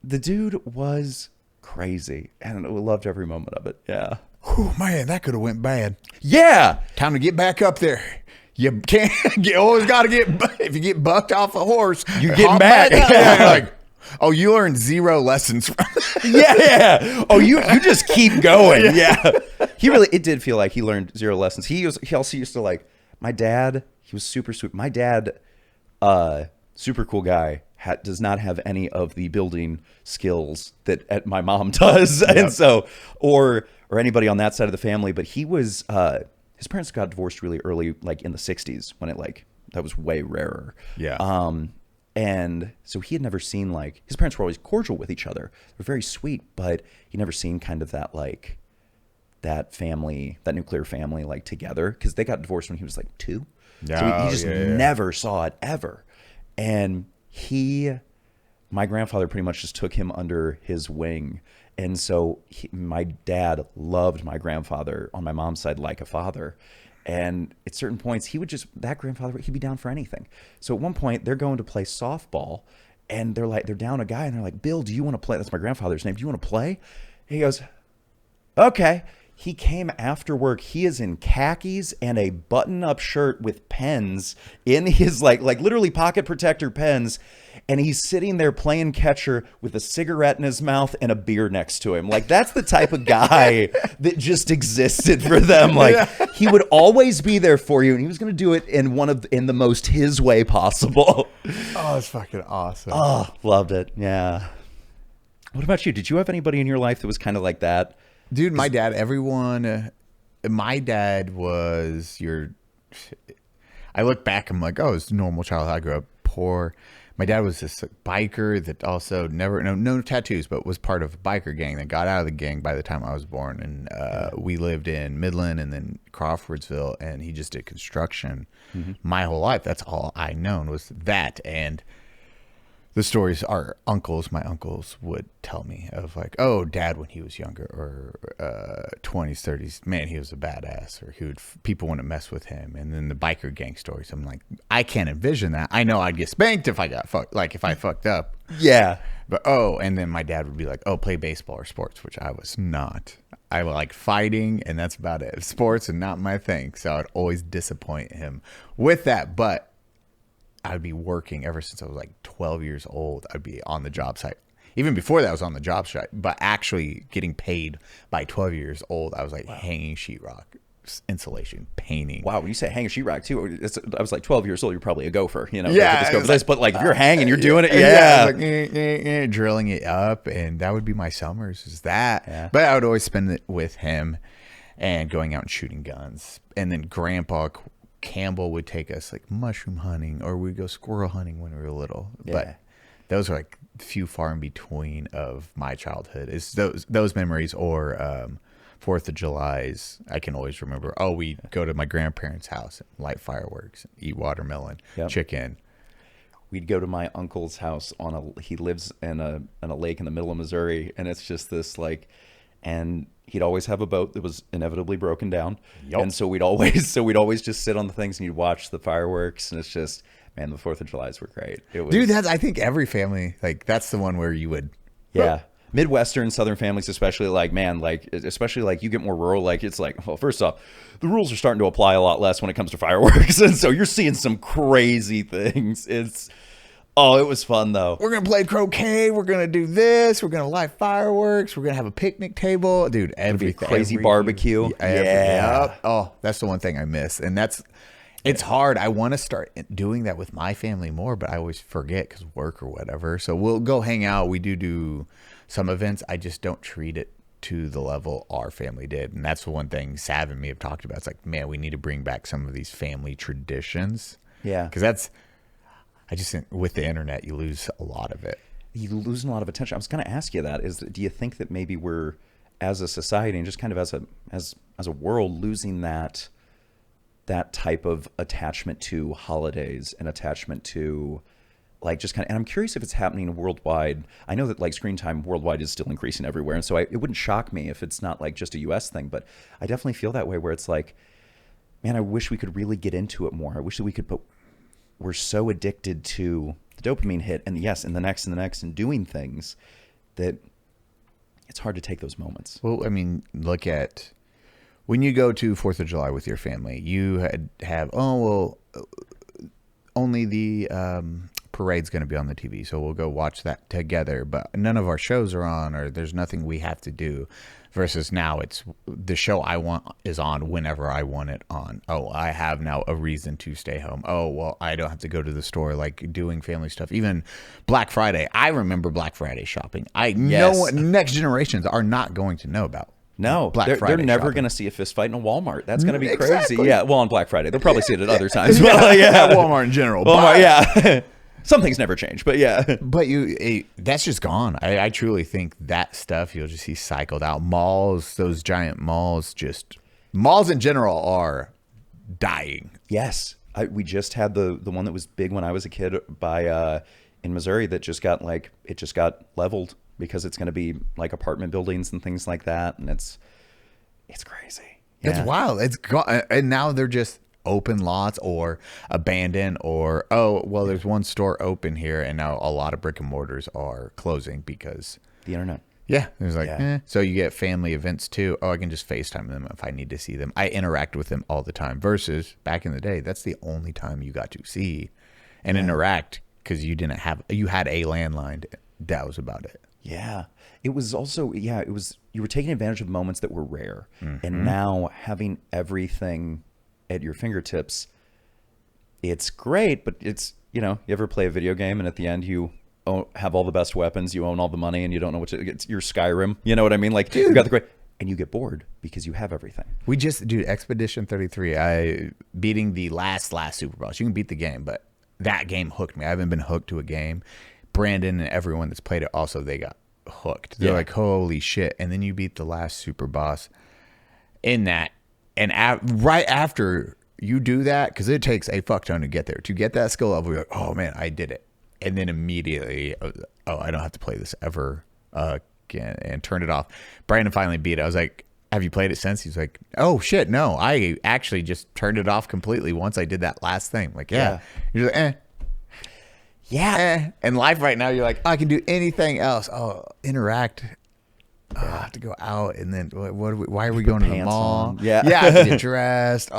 A: dude was crazy, and I loved every moment of it. Yeah.
B: Whew, man, that could have went bad.
A: Yeah.
B: Time to get back up there. you can't. You always got to get. If you get bucked off a horse,
A: You're getting
B: hop
A: back.
B: up. Yeah, you're like, oh, you learned 0 lessons from.
A: Yeah. Oh, you just keep going. Yeah. It did feel like he learned 0 lessons. He also used to like, my dad, he was super sweet. My dad, super cool guy, does not have any of the building skills that my mom does. Yep. And so, or anybody on that side of the family, but he was, his parents got divorced really early, like in the 60s when that was way rarer.
B: Yeah.
A: And so he had never seen his parents were always cordial with each other. They're very sweet, but he'd never seen kind of that that family, that nuclear family together, because they got divorced when he was 2.
B: Yeah,
A: so he just never saw it ever. And my grandfather pretty much just took him under his wing. And so my dad loved my grandfather on my mom's side like a father. And at certain points, he'd be down for anything. So at one point, they're going to play softball, and they're down a guy, and they're like, Bill, do you want to play? That's my grandfather's name. Do you want to play? And he goes, okay. He came after work. He is in khakis and a button-up shirt with pens in his, literally pocket protector pens. And he's sitting there playing catcher with a cigarette in his mouth and a beer next to him. That's the type of guy that just existed for them. He would always be there for you, and he was going to do it in the most his way possible.
B: Oh, it's fucking awesome.
A: Oh, loved it. Yeah. What about you? Did you have anybody in your life that was kind of like that?
B: Dude, my dad, my dad was I look back, I'm like, oh, it's a normal childhood. I grew up poor. My dad was this biker that also no tattoos, but was part of a biker gang that got out of the gang by the time I was born. And we lived in Midland and then Crawfordsville, and he just did construction my whole life. That's all I known was that. And the stories my uncles would tell me of oh, dad when he was younger, or 20s, 30s, man, he was a badass, or people wouldn't mess with him. And then the biker gang stories, I'm like, I can't envision that. I know I'd get spanked if I got if I fucked up.
A: Yeah.
B: But and then my dad would be like, oh, play baseball or sports, which I was not. I like fighting, and that's about it. Sports are not my thing. So I'd always disappoint him with that. But I'd be working ever since I was 12 years old. I'd be on the job site. Even before that, I was on the job site, but actually getting paid by 12 years old, I was hanging sheetrock, insulation, painting.
A: Wow, when you say hanging sheetrock too, I was 12 years old. You're probably a gopher,
B: Yeah,
A: let's go for this. But if you're hanging, you're doing it.
B: Yeah, I was drilling it up, and that would be my summers. Is that?
A: Yeah.
B: But I would always spend it with him, and going out and shooting guns, and then Grandpa Campbell would take us mushroom hunting, or we'd go squirrel hunting when we were little. Yeah. But those are few far in between of my childhood. Is those memories, or 4th of July's. I can always remember. Oh, we'd go to my grandparents' house and light fireworks, eat watermelon, chicken.
A: We'd go to my uncle's house he lives in a lake in the middle of Missouri, and it's just this and he'd always have a boat that was inevitably broken down. Yep. And so we'd always just sit on the things and you'd watch the fireworks, and it's just, man, the 4th of Julys were great.
B: Dude, I think every family, that's the one where you would.
A: Yeah. Midwestern, Southern families, especially especially you get more rural, it's well, first off, the rules are starting to apply a lot less when it comes to fireworks. And so you're seeing some crazy things. It was fun though.
B: We're going to play croquet. We're going to do this. We're going to light fireworks. We're going to have a picnic table. Dude, everything.
A: Crazy barbecue.
B: Yeah. Oh, that's the one thing I miss. And it's hard. I want to start doing that with my family more, but I always forget because work or whatever. So we'll go hang out. We do some events. I just don't treat it to the level our family did. And that's the one thing Sav and me have talked about. It's man, we need to bring back some of these family traditions.
A: Yeah.
B: Because I just think with the internet, you lose a lot of it.
A: You lose a lot of attention. I was going to ask you that. Do you think that maybe we're, as a society and just kind of as a world, losing that type of attachment to holidays and attachment to and I'm curious if it's happening worldwide. I know that screen time worldwide is still increasing everywhere. And so it wouldn't shock me if it's not just a US thing, but I definitely feel that way where it's man, I wish we could really get into it more. I wish that we could, but we're so addicted to the dopamine hit and the next and doing things that it's hard to take those moments.
B: Well, I mean, look at when you go to 4th of July with your family, you have only the parade's going to be on the TV, so we'll go watch that together. But none of our shows are on, or there's nothing we have to do. Versus now, it's the show I want is on whenever I want it on. Oh, I have now a reason to stay home. Oh, well, I don't have to go to the store, like doing family stuff. Even Black Friday, I remember Black Friday shopping. I know next generations are not going to know about.
A: No,
B: Black Friday
A: they're never
B: shopping.
A: going to see a fist fight in a Walmart. That's going to be
B: Exactly.
A: crazy. Yeah, well, on Black Friday. They'll probably see it at other times. Well, yeah.
B: Walmart in general.
A: Walmart, yeah. Some things never change, but yeah.
B: But that's just gone. I truly think that stuff you'll just see cycled out. Malls, those giant malls, malls in general are dying.
A: Yes. We just had the one that was big when I was a kid by in Missouri that just got leveled because it's going to be like apartment buildings and things like that, and it's crazy. Yeah.
B: It's wild. It's gone, and now they're just open lots or abandoned, or there's one store open here, and now a lot of brick and mortars are closing because
A: The internet.
B: Yeah, it was like,
A: Yeah.
B: So you get family events too. Oh, I can just FaceTime them if I need to see them. I interact with them all the time. Versus back in the day, that's the only time you got to see and interact because you had a landline. That was about it.
A: Yeah. It was also, you were taking advantage of moments that were rare. And now having everything at your fingertips, it's great, but it's, you ever play a video game and at the end you have all the best weapons, you own all the money, and you don't know it's your Skyrim. You know what I mean? Like, you got the great, and you get bored because you have everything.
B: Expedition 33, beating the last Super Boss. You can beat the game, but that game hooked me. I haven't been hooked to a game. Brandon and everyone that's played it also, they got hooked. They're like, holy shit. And then you beat the last Super Boss in that. And right after you do that, because it takes a fuck ton to get there. To get that skill level, you're like, oh man, I did it. And then immediately, I don't have to play this ever again, and turn it off. Brandon finally beat it. I was like, have you played it since? He's like, oh shit, no. I actually just turned it off completely once I did that last thing. Like, yeah. You're like, And life right now, you're like, I can do anything else. Oh, interact. I have to go out, and then why are we going to the mall?
A: On. Yeah.
B: I have to get dressed.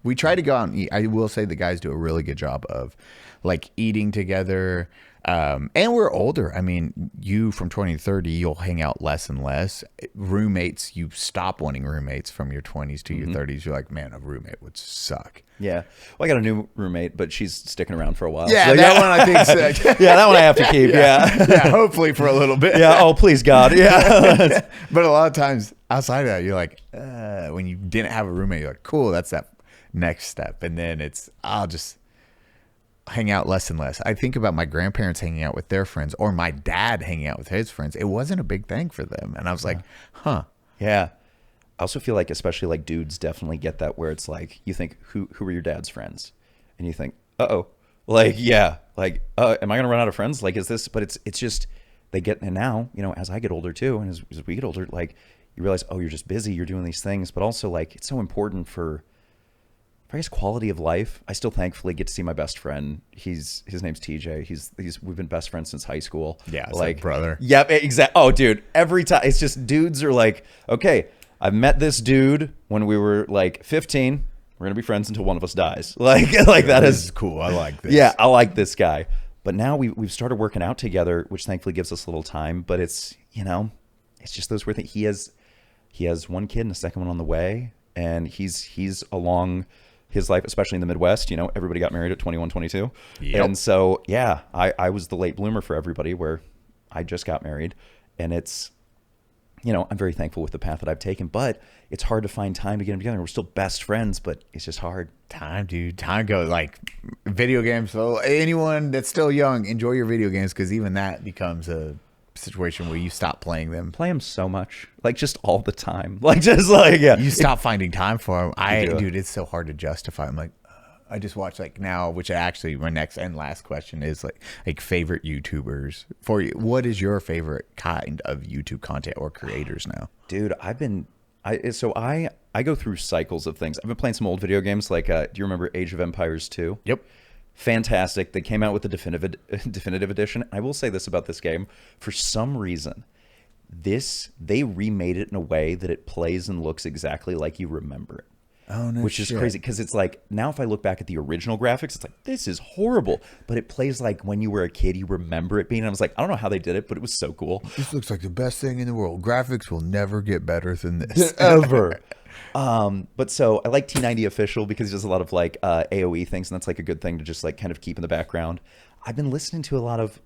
B: We try to go out and eat. I will say the guys do a really good job of like eating together. And we're older. I mean, you from 20 to 30, you'll hang out less and less. Roommates, you stop wanting roommates from your 20s to your 30s. You're like, man, a roommate would suck.
A: Yeah. Well, I got a new roommate, but she's sticking around for a while.
B: Yeah,
A: so,
B: that one I think so.
A: Yeah, that one I have to keep. Yeah.
B: Hopefully for a little bit.
A: Yeah. Oh, please, God. Yeah.
B: But a lot of times outside of that, you're like, when you didn't have a roommate, you're like, cool, that's that next step. And then I'll just hang out less and less. I think about my grandparents hanging out with their friends or my dad hanging out with his friends. It wasn't a big thing for them. And I was like, huh.
A: Yeah. I also feel like, especially like dudes definitely get that where it's like, you think, who are your dad's friends? And you think, like, yeah, like, am I going to run out of friends? Like, is this, but it's just, they get, and now, as I get older too, and as we get older, like, you realize, you're just busy, you're doing these things, but also like, it's so important for, I guess, quality of life. I still thankfully get to see my best friend. His name's TJ. We've been best friends since high school.
B: Yeah, it's like brother.
A: Yep, exactly. Oh, dude, every time it's just dudes are like, okay, I've met this dude when we were like 15. We're gonna be friends until one of us dies. Like that is
B: cool. I like this.
A: Yeah, I like this guy. But now we've started working out together, which thankfully gives us a little time. But it's it's just those weird things. He has one kid and a second one on the way, and he's along his life, especially in the Midwest, everybody got married at 21, 22. Yep. And so, yeah, I was the late bloomer for everybody where I just got married. And it's, I'm very thankful with the path that I've taken, but it's hard to find time to get them together. We're still best friends, but it's just hard.
B: Time goes like video games. So anyone that's still young, enjoy your video games, because even that becomes a situation where you stop playing them.
A: Play them so much, like just all the time, yeah.
B: You stop finding time for them. Dude, it's so hard to justify. I'm like, I just watch like now, which actually my next and last question is like favorite YouTubers for you. What is your favorite kind of YouTube content or creators now?
A: Dude, I go through cycles of things. I've been playing some old video games. Like, do you remember Age of Empires 2?
B: Yep.
A: Fantastic. They came out with the definitive edition. I will say this about this game. For some reason, they remade it in a way that it plays and looks exactly like you remember it.
B: Oh, no
A: Which is crazy because it's like, now if I look back at the original graphics, it's like, this is horrible. But it plays like when you were a kid, you remember it being. And I was like, I don't know how they did it, but it was so cool.
I: This looks like the best thing in the world. Graphics will never get better than this.
A: Ever. But so I like T90 Official because he does a lot of like AOE things, and that's like a good thing to just like kind of keep in the background. I've been listening to a lot of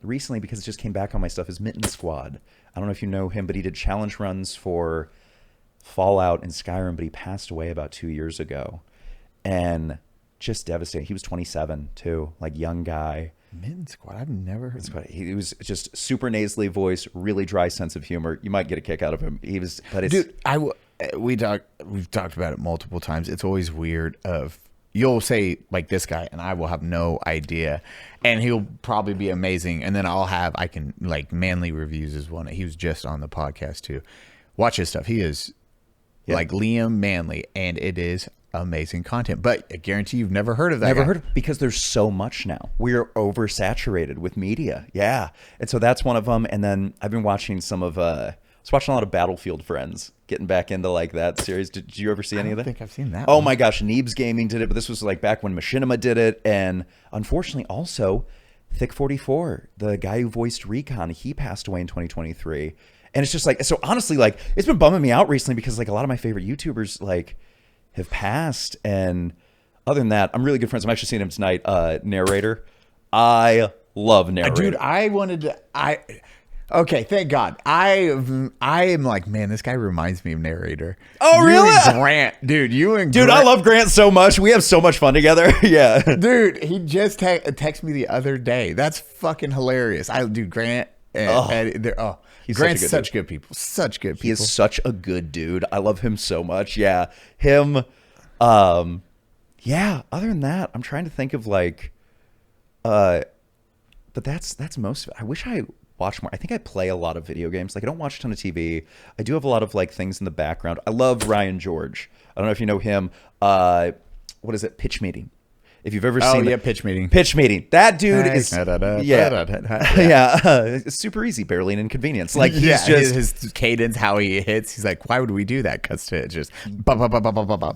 A: recently because it just came back on my stuff is Mitten Squad. I don't know if you know him, but he did challenge runs for Fallout and Skyrim, but he passed away about 2 years ago, and just devastating. He was 27 too, like young guy.
B: Mitten Squad. I've never heard.
A: He was just super nasally voice, really dry sense of humor. You might get a kick out of him. He was, but it's,
B: Dude, we've talked about it multiple times. It's always weird. You'll say like this guy, and I will have no idea, and he'll probably be amazing. And then I can like Manly Reviews is one. He was just on the podcast too. Watch his stuff. He is like Liam Manly, and it is amazing content. But I guarantee you've never heard of that.
A: Never heard of, because there's so much now. We're oversaturated with media. Yeah. And so that's one of them. And then I've been watching some of I was watching a lot of Battlefield Friends, getting back into like that series. Did you ever see any of that?
B: I don't think I've seen that.
A: Oh my gosh, Neebs Gaming did it, but this was like back when Machinima did it. And unfortunately also Thick 44, the guy who voiced Recon, he passed away in 2023. And it's just like, so honestly, like, it's been bumming me out recently because like a lot of my favorite YouTubers like have passed. And other than that, I'm really good friends. I'm actually seeing him tonight. Narrator. I love Narrator.
B: Dude, okay, thank God. I am like, man, this guy reminds me of Narrator.
A: Oh,
B: you
A: really?
B: And Grant. Dude,
A: I love Grant so much. We have so much fun together. Yeah.
B: Dude, he just texted me the other day. That's fucking hilarious. Grant and
A: he's
B: Grant's such good people. Such good people.
A: He is such a good dude. I love him so much. Yeah. Him. Yeah. Other than that, I'm trying to think of like, but that's most of it. I wish I watch more. I think I play a lot of video games. Like I don't watch a ton of TV. I do have a lot of like things in the background. I love Ryan George. I don't know if you know him. What is it? Pitch Meeting. If you've ever seen
B: Pitch Meeting.
A: Pitch Meeting. That dude is it's super easy, barely an inconvenience. Like he's just
B: his cadence, how he hits. He's like, why would we do that? Cuts to it just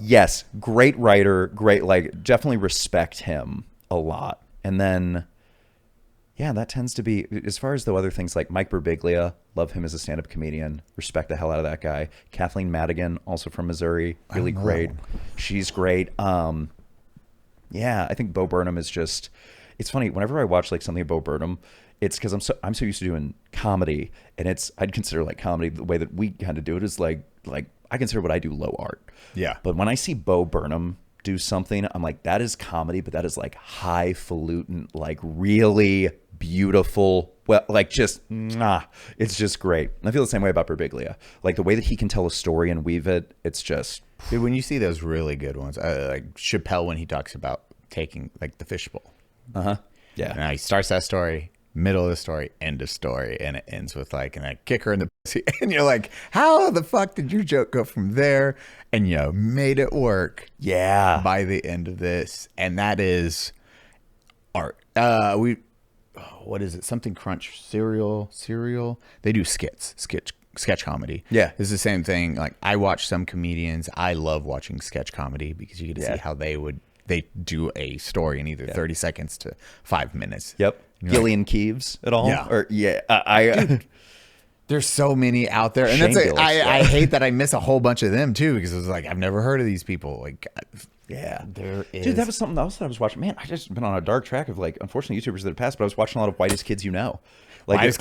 A: yes, great writer, great, like definitely respect him a lot. And then yeah, that tends to be, as far as the other things like Mike Birbiglia, love him as a stand-up comedian, respect the hell out of that guy. Kathleen Madigan, also from Missouri, really great. She's great. Yeah, I think Bo Burnham is just, it's funny, whenever I watch like something of Bo Burnham, it's because I'm so used to doing comedy, and I'd consider like comedy, the way that we kind of do it is like I consider what I do low art.
B: Yeah.
A: But when I see Bo Burnham do something, I'm like, that is comedy, but that is like highfalutin, like really beautiful. Well, like just, it's just great. And I feel the same way about Birbiglia. Like the way that he can tell a story and weave it, it's just.
B: Dude, when you see those really good ones, like Chappelle when he talks about taking like the fishbowl.
A: Yeah.
B: Now he starts that story, middle of the story, end of story, and it ends with like a kicker in the pussy. And you're like, how the fuck did your joke go from there? And you made it work.
A: Yeah.
B: By the end of this. And that is art. What is it? Something Crunch cereal. They do sketch comedy.
A: Yeah.
B: It's the same thing. Like I watch some comedians. I love watching sketch comedy because you get to see how they do a story in either 30 seconds to 5 minutes.
A: Yep. Gillian Keeves at all?
B: Yeah.
A: Or Dude,
B: there's so many out there. And that's I hate that I miss a whole bunch of them too, because it was like, I've never heard of these people. Like,
A: yeah.
B: There is.
A: Dude, that was something else that I was watching. Man, I just been on a dark track of like, unfortunately, YouTubers that have passed, but I was watching a lot of Whitest Kids You Know. Like,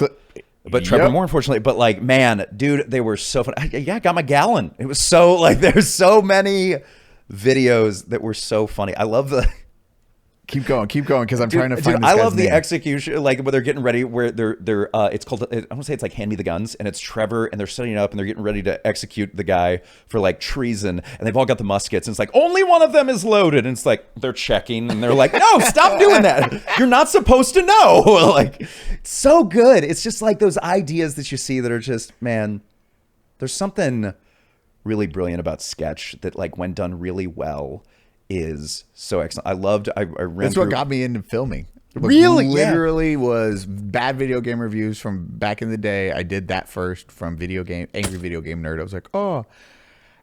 A: but Trevor Moore, unfortunately. But like, man, dude, they were so fun. I got my gallon. It was so like, there's so many videos that were so funny. I love the.
B: Keep going, because I'm trying to find. This
A: I
B: guy's
A: love the
B: name.
A: execution, like when they're getting ready, where they're it's called. I want to say it's like Hand Me the Guns, and it's Trevor, and they're setting up, and they're getting ready to execute the guy for like treason, and they've all got the muskets, and it's like only one of them is loaded, and it's like they're checking, and they're like, no, stop doing that. You're not supposed to know. Like, it's so good. It's just like those ideas that you see that are just, man. There's something really brilliant about sketch that, like, when done really well, is so excellent. I ran
B: That's what got me into filming.
A: Really? Yeah.
B: Literally was bad video game reviews from back in the day. I did that first from Angry Video Game Nerd. I was like, oh.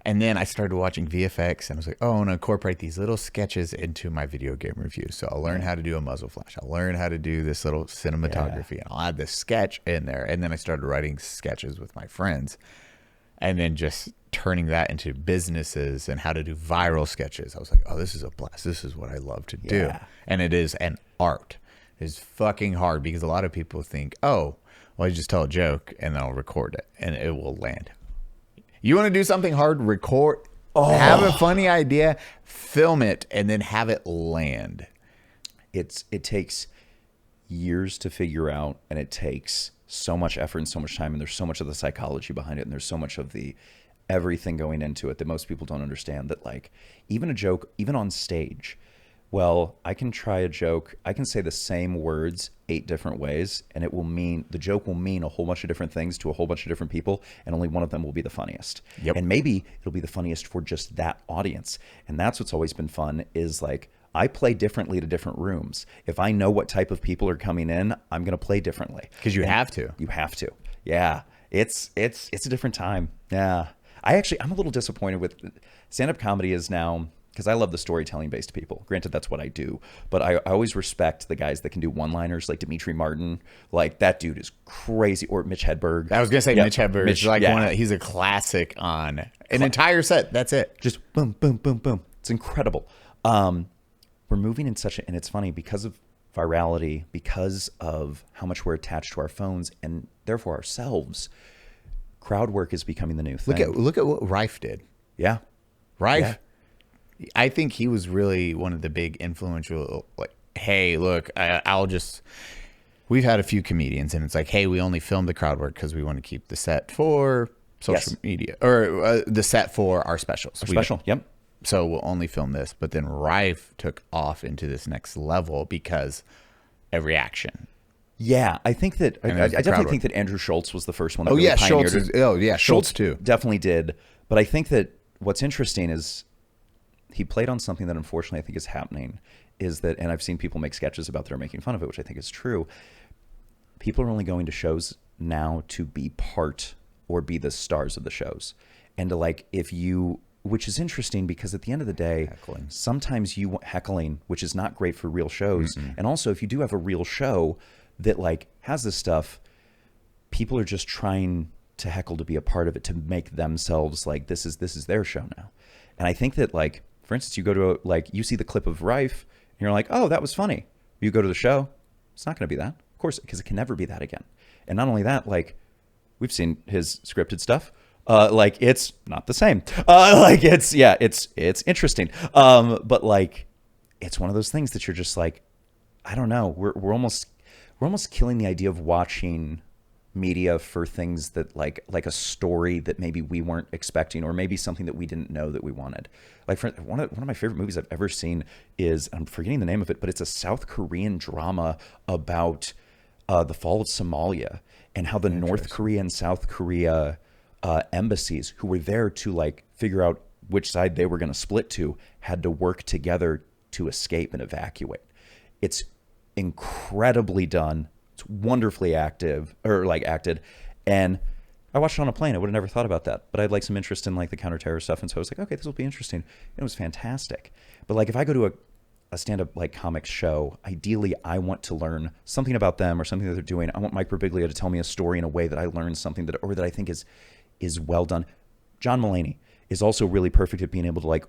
B: And then I started watching VFX and I was like, oh, I want to incorporate these little sketches into my video game review. So I'll learn how to do a muzzle flash. I'll learn how to do this little cinematography and I'll add this sketch in there. And then I started writing sketches with my friends and then just turning that into businesses and how to do viral sketches. I was like, oh, this is a blast. This is what I love to do.
A: Yeah.
B: And it is an art. It's fucking hard because a lot of people think, oh, well, I just tell a joke and then I'll record it and it will land. You want to do something hard, record, have a funny idea, film it, and then have it land.
A: It takes years to figure out, and it takes so much effort and so much time, and there's so much of the psychology behind it, and there's so much of the everything going into it that most people don't understand. That like even a joke, even on stage, well, I can try a joke, I can say the same words 8 different ways, and the joke will mean a whole bunch of different things to a whole bunch of different people, and only one of them will be the funniest.
B: Yep.
A: And maybe it'll be the funniest for just that audience. And that's what's always been fun is like, I play differently to different rooms. If I know what type of people are coming in, I'm going to play differently.
B: Because you have to.
A: You have to. Yeah. It's a different time. Yeah. I'm a little disappointed with stand-up comedy is now, because I love the storytelling-based people. Granted, that's what I do. But I always respect the guys that can do one-liners, like Dimitri Martin. Like, that dude is crazy. Or Mitch Hedberg.
B: I was going to say Mitch Hedberg.
A: Mitch,
B: He's a classic on an entire set. That's it.
A: Just boom, boom, boom, boom. It's incredible. We're moving in and it's funny, because of virality, because of how much we're attached to our phones, and therefore ourselves, crowd work is becoming the new thing.
B: Look at what Rife did.
A: Yeah.
B: Rife.
A: Yeah.
B: I think he was really one of the big influential, like, hey, look, we've had a few comedians and it's like, hey, we only film the crowd work because we want to keep the set for social media or the set for our specials.
A: Yep.
B: So we'll only film this. But then Rife took off into this next level because a reaction.
A: Yeah, I think that I definitely think that Andrew Schultz was the first one. That
B: really
A: pioneered
B: Schultz. Schultz too.
A: Definitely did. But I think that what's interesting is he played on something that unfortunately I think is happening is that, and I've seen people make sketches about that are making fun of it, which I think is true. People are only going to shows now to be part or be the stars of the shows. And to like, which is interesting because at the end of the day, sometimes you want heckling, which is not great for real shows. Mm-hmm. And also if you do have a real show that like has this stuff, people are just trying to heckle to be a part of it, to make themselves like, this is their show now. And I think that like, for instance, you go to you see the clip of Rife and you're like, oh, that was funny. You go to the show, it's not going to be that. Of course, because it can never be that again. And not only that, like we've seen his scripted stuff. Like it's not the same. It's interesting. But like, it's one of those things that you're just like, I don't know. We're almost killing the idea of watching media for things that like a story that maybe we weren't expecting, or maybe something that we didn't know that we wanted. Like for one of my favorite movies I've ever seen is, I'm forgetting the name of it, but it's a South Korean drama about the fall of Somalia and how the North Korea and South Korea embassies who were there to like figure out which side they were going to split to had to work together to escape and evacuate. It's incredibly done. It's wonderfully acted. And I watched it on a plane. I would have never thought about that, but I had like some interest in like the counterterror stuff. And so I was like, okay, this will be interesting. And it was fantastic. But like, if I go to a stand-up like comics show, ideally I want to learn something about them or something that they're doing. I want Mike Birbiglia to tell me a story in a way that I learn something that I think is well done. John Mulaney is also really perfect at being able to like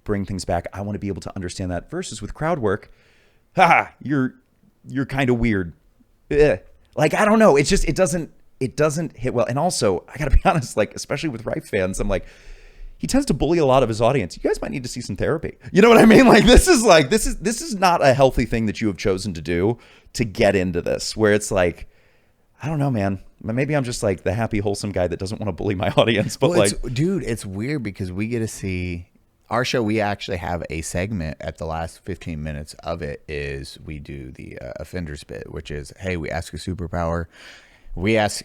A: bring things back. I want to be able to understand that, versus with crowd work, you're kind of weird. Like, I don't know. It's just, it doesn't hit well. And also, I gotta be honest, like, especially with Rife fans, I'm like, he tends to bully a lot of his audience. You guys might need to see some therapy. You know what I mean? Like, this is not a healthy thing that you have chosen to do to get into this, where it's like, I don't know, man. Maybe I'm just like the happy, wholesome guy that doesn't want to bully my audience. But
B: it's weird because we get to see our show. We actually have a segment at the last 15 minutes of it is we do the offenders bit, which is, hey, we ask a superpower. We ask,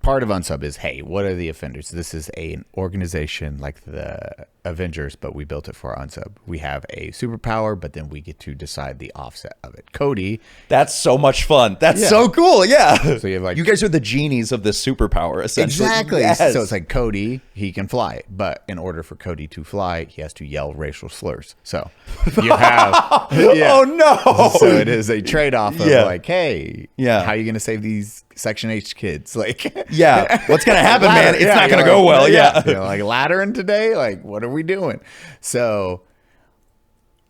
B: part of Unsub is, hey, what are the offenders? This is an organization like the Avengers, but we built it for our unsub. We have a superpower, but then we get to decide the offset of it. Cody.
A: That's so much fun. That's so cool. Yeah.
B: So you have like,
A: you guys are the genies of this superpower, essentially.
B: Exactly.
A: Yes.
B: So it's like Cody, he can fly, but in order for Cody to fly, he has to yell racial slurs. So you have,
A: oh no.
B: So it is a trade-off of like, hey, how are you going to save these Section H kids? Like,
A: what's going to happen, man? It's not going to go well.
B: You know, like laddering today. Like, what are we doing? So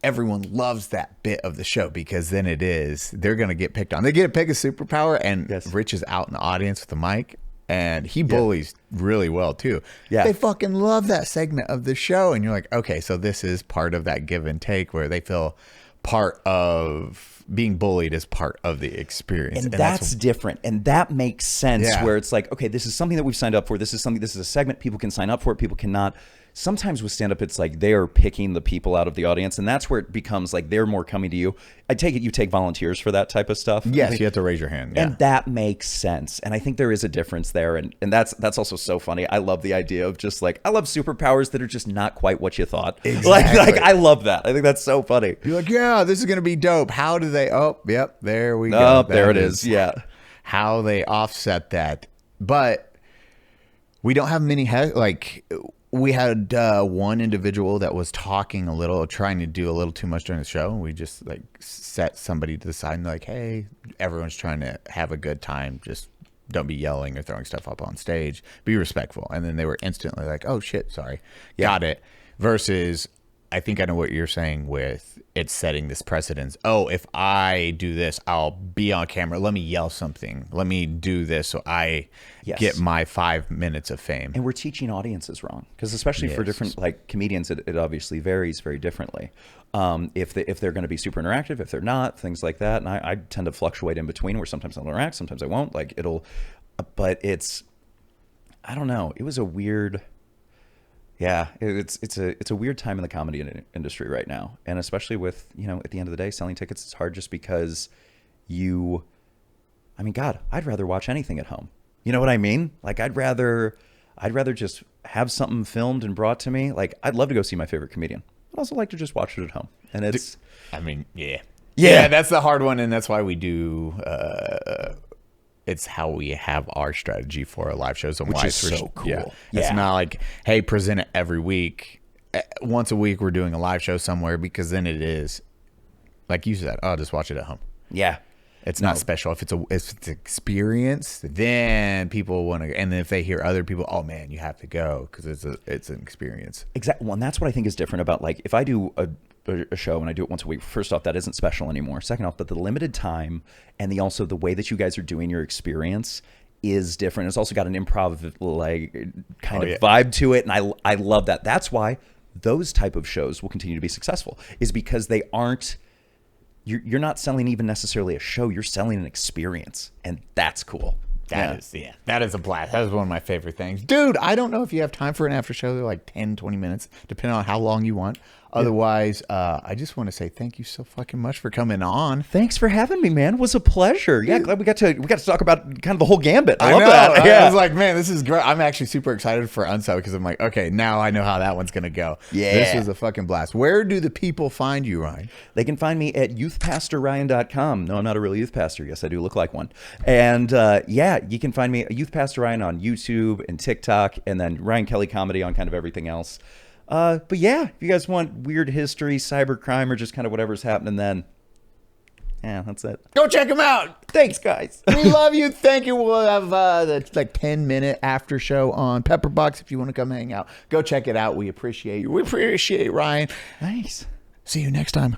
B: everyone loves that bit of the show because then they're going to get picked on. They get to pick a superpower, and Rich is out in the audience with the mic, and he bullies really well too. Yeah. They fucking love that segment of the show. And you're like, okay, so this is part of that give and take where they feel part of being bullied is part of the experience.
A: And that's different. And that makes sense where it's like, okay, this is something that we've signed up for. This is a segment. People can sign up for it. People cannot. Sometimes with stand-up, it's like they are picking the people out of the audience, and that's where it becomes like they're more coming to you. I take it you take volunteers for that type of stuff.
B: Yes, you have to raise your hand.
A: And that makes sense. And I think there is a difference there. And that's also so funny. I love the idea of just like, I love superpowers that are just not quite what you thought.
B: Exactly.
A: Like I love that. I think that's so funny.
B: You're like, yeah, this is going to be dope. How do they, there we go.
A: Oh, there it is. Yeah.
B: How they offset that. But we don't have many, we had one individual that was talking a little, trying to do a little too much during the show. And we just like set somebody to the side and like, hey, everyone's trying to have a good time. Just don't be yelling or throwing stuff up on stage. Be respectful. And then they were instantly like, oh shit, sorry. Got it. Versus, I think I know what you're saying with it's setting this precedence. Oh, if I do this, I'll be on camera. Let me yell something. Let me do this so I get my 5 minutes of fame.
A: And we're teaching audiences wrong because especially for different like comedians, it obviously varies very differently. If they're going to be super interactive, if they're not, things like that. And I tend to fluctuate in between where sometimes I'll interact, sometimes I won't. Like but it's, I don't know. It was a weird. Yeah, it's a weird time in the comedy industry right now, and especially with at the end of the day, selling tickets is hard just because God, I'd rather watch anything at home. You know what I mean? Like I'd rather just have something filmed and brought to me. Like I'd love to go see my favorite comedian, but also like to just watch it at home. And it's,
B: yeah, that's the hard one, and that's why we do. It's how we have our strategy for our live shows,
A: which is so cool.
B: Yeah. It's not like, hey, present it every week. Once a week, we're doing a live show somewhere because then it is, like you said, oh, just watch it at home.
A: Yeah.
B: It's not special. If it's an experience, then people want to, and then if they hear other people, oh man, you have to go because it's an experience.
A: Exactly. Well, and that's what I think is different about like if I do a show and I do it once a week. First off, that isn't special anymore. Second off, but the limited time and also the way that you guys are doing your experience is different. It's also got an improv like kind of vibe to it, and I love that. That's why those type of shows will continue to be successful. Is because they aren't. You're not selling even necessarily a show. You're selling an experience, and that's cool.
B: That is a blast. That is one of my favorite things. Dude, I don't know if you have time for an after show. They're like 10, 20 minutes, depending on how long you want. Otherwise, I just want to say thank you so fucking much for coming on.
A: Thanks for having me, man. It was a pleasure. Yeah, glad we got to talk about kind of the whole gambit. I love
B: know.
A: that.
B: I was like, man, this is great. I'm actually super excited for Unsub because I'm like, okay, now I know how that one's gonna go.
A: Yeah,
B: this was a fucking blast. Where do the people find you, Ryan?
A: They can find me at youthpastorryan.com. No, I'm not a real youth pastor. Yes, I do look like one. And you can find me Youth Pastor Ryan on YouTube and TikTok, and then Ryan Kelly Comedy on kind of everything else. But yeah, if you guys want weird history, cybercrime, or just kind of whatever's happening then, that's it.
B: Go check them out.
A: Thanks, guys.
B: We love you. Thank you. We'll have the 10-minute after show on Pepperbox if you want to come hang out. Go check it out. We appreciate you. We appreciate Ryan.
A: Thanks.
B: See you next time.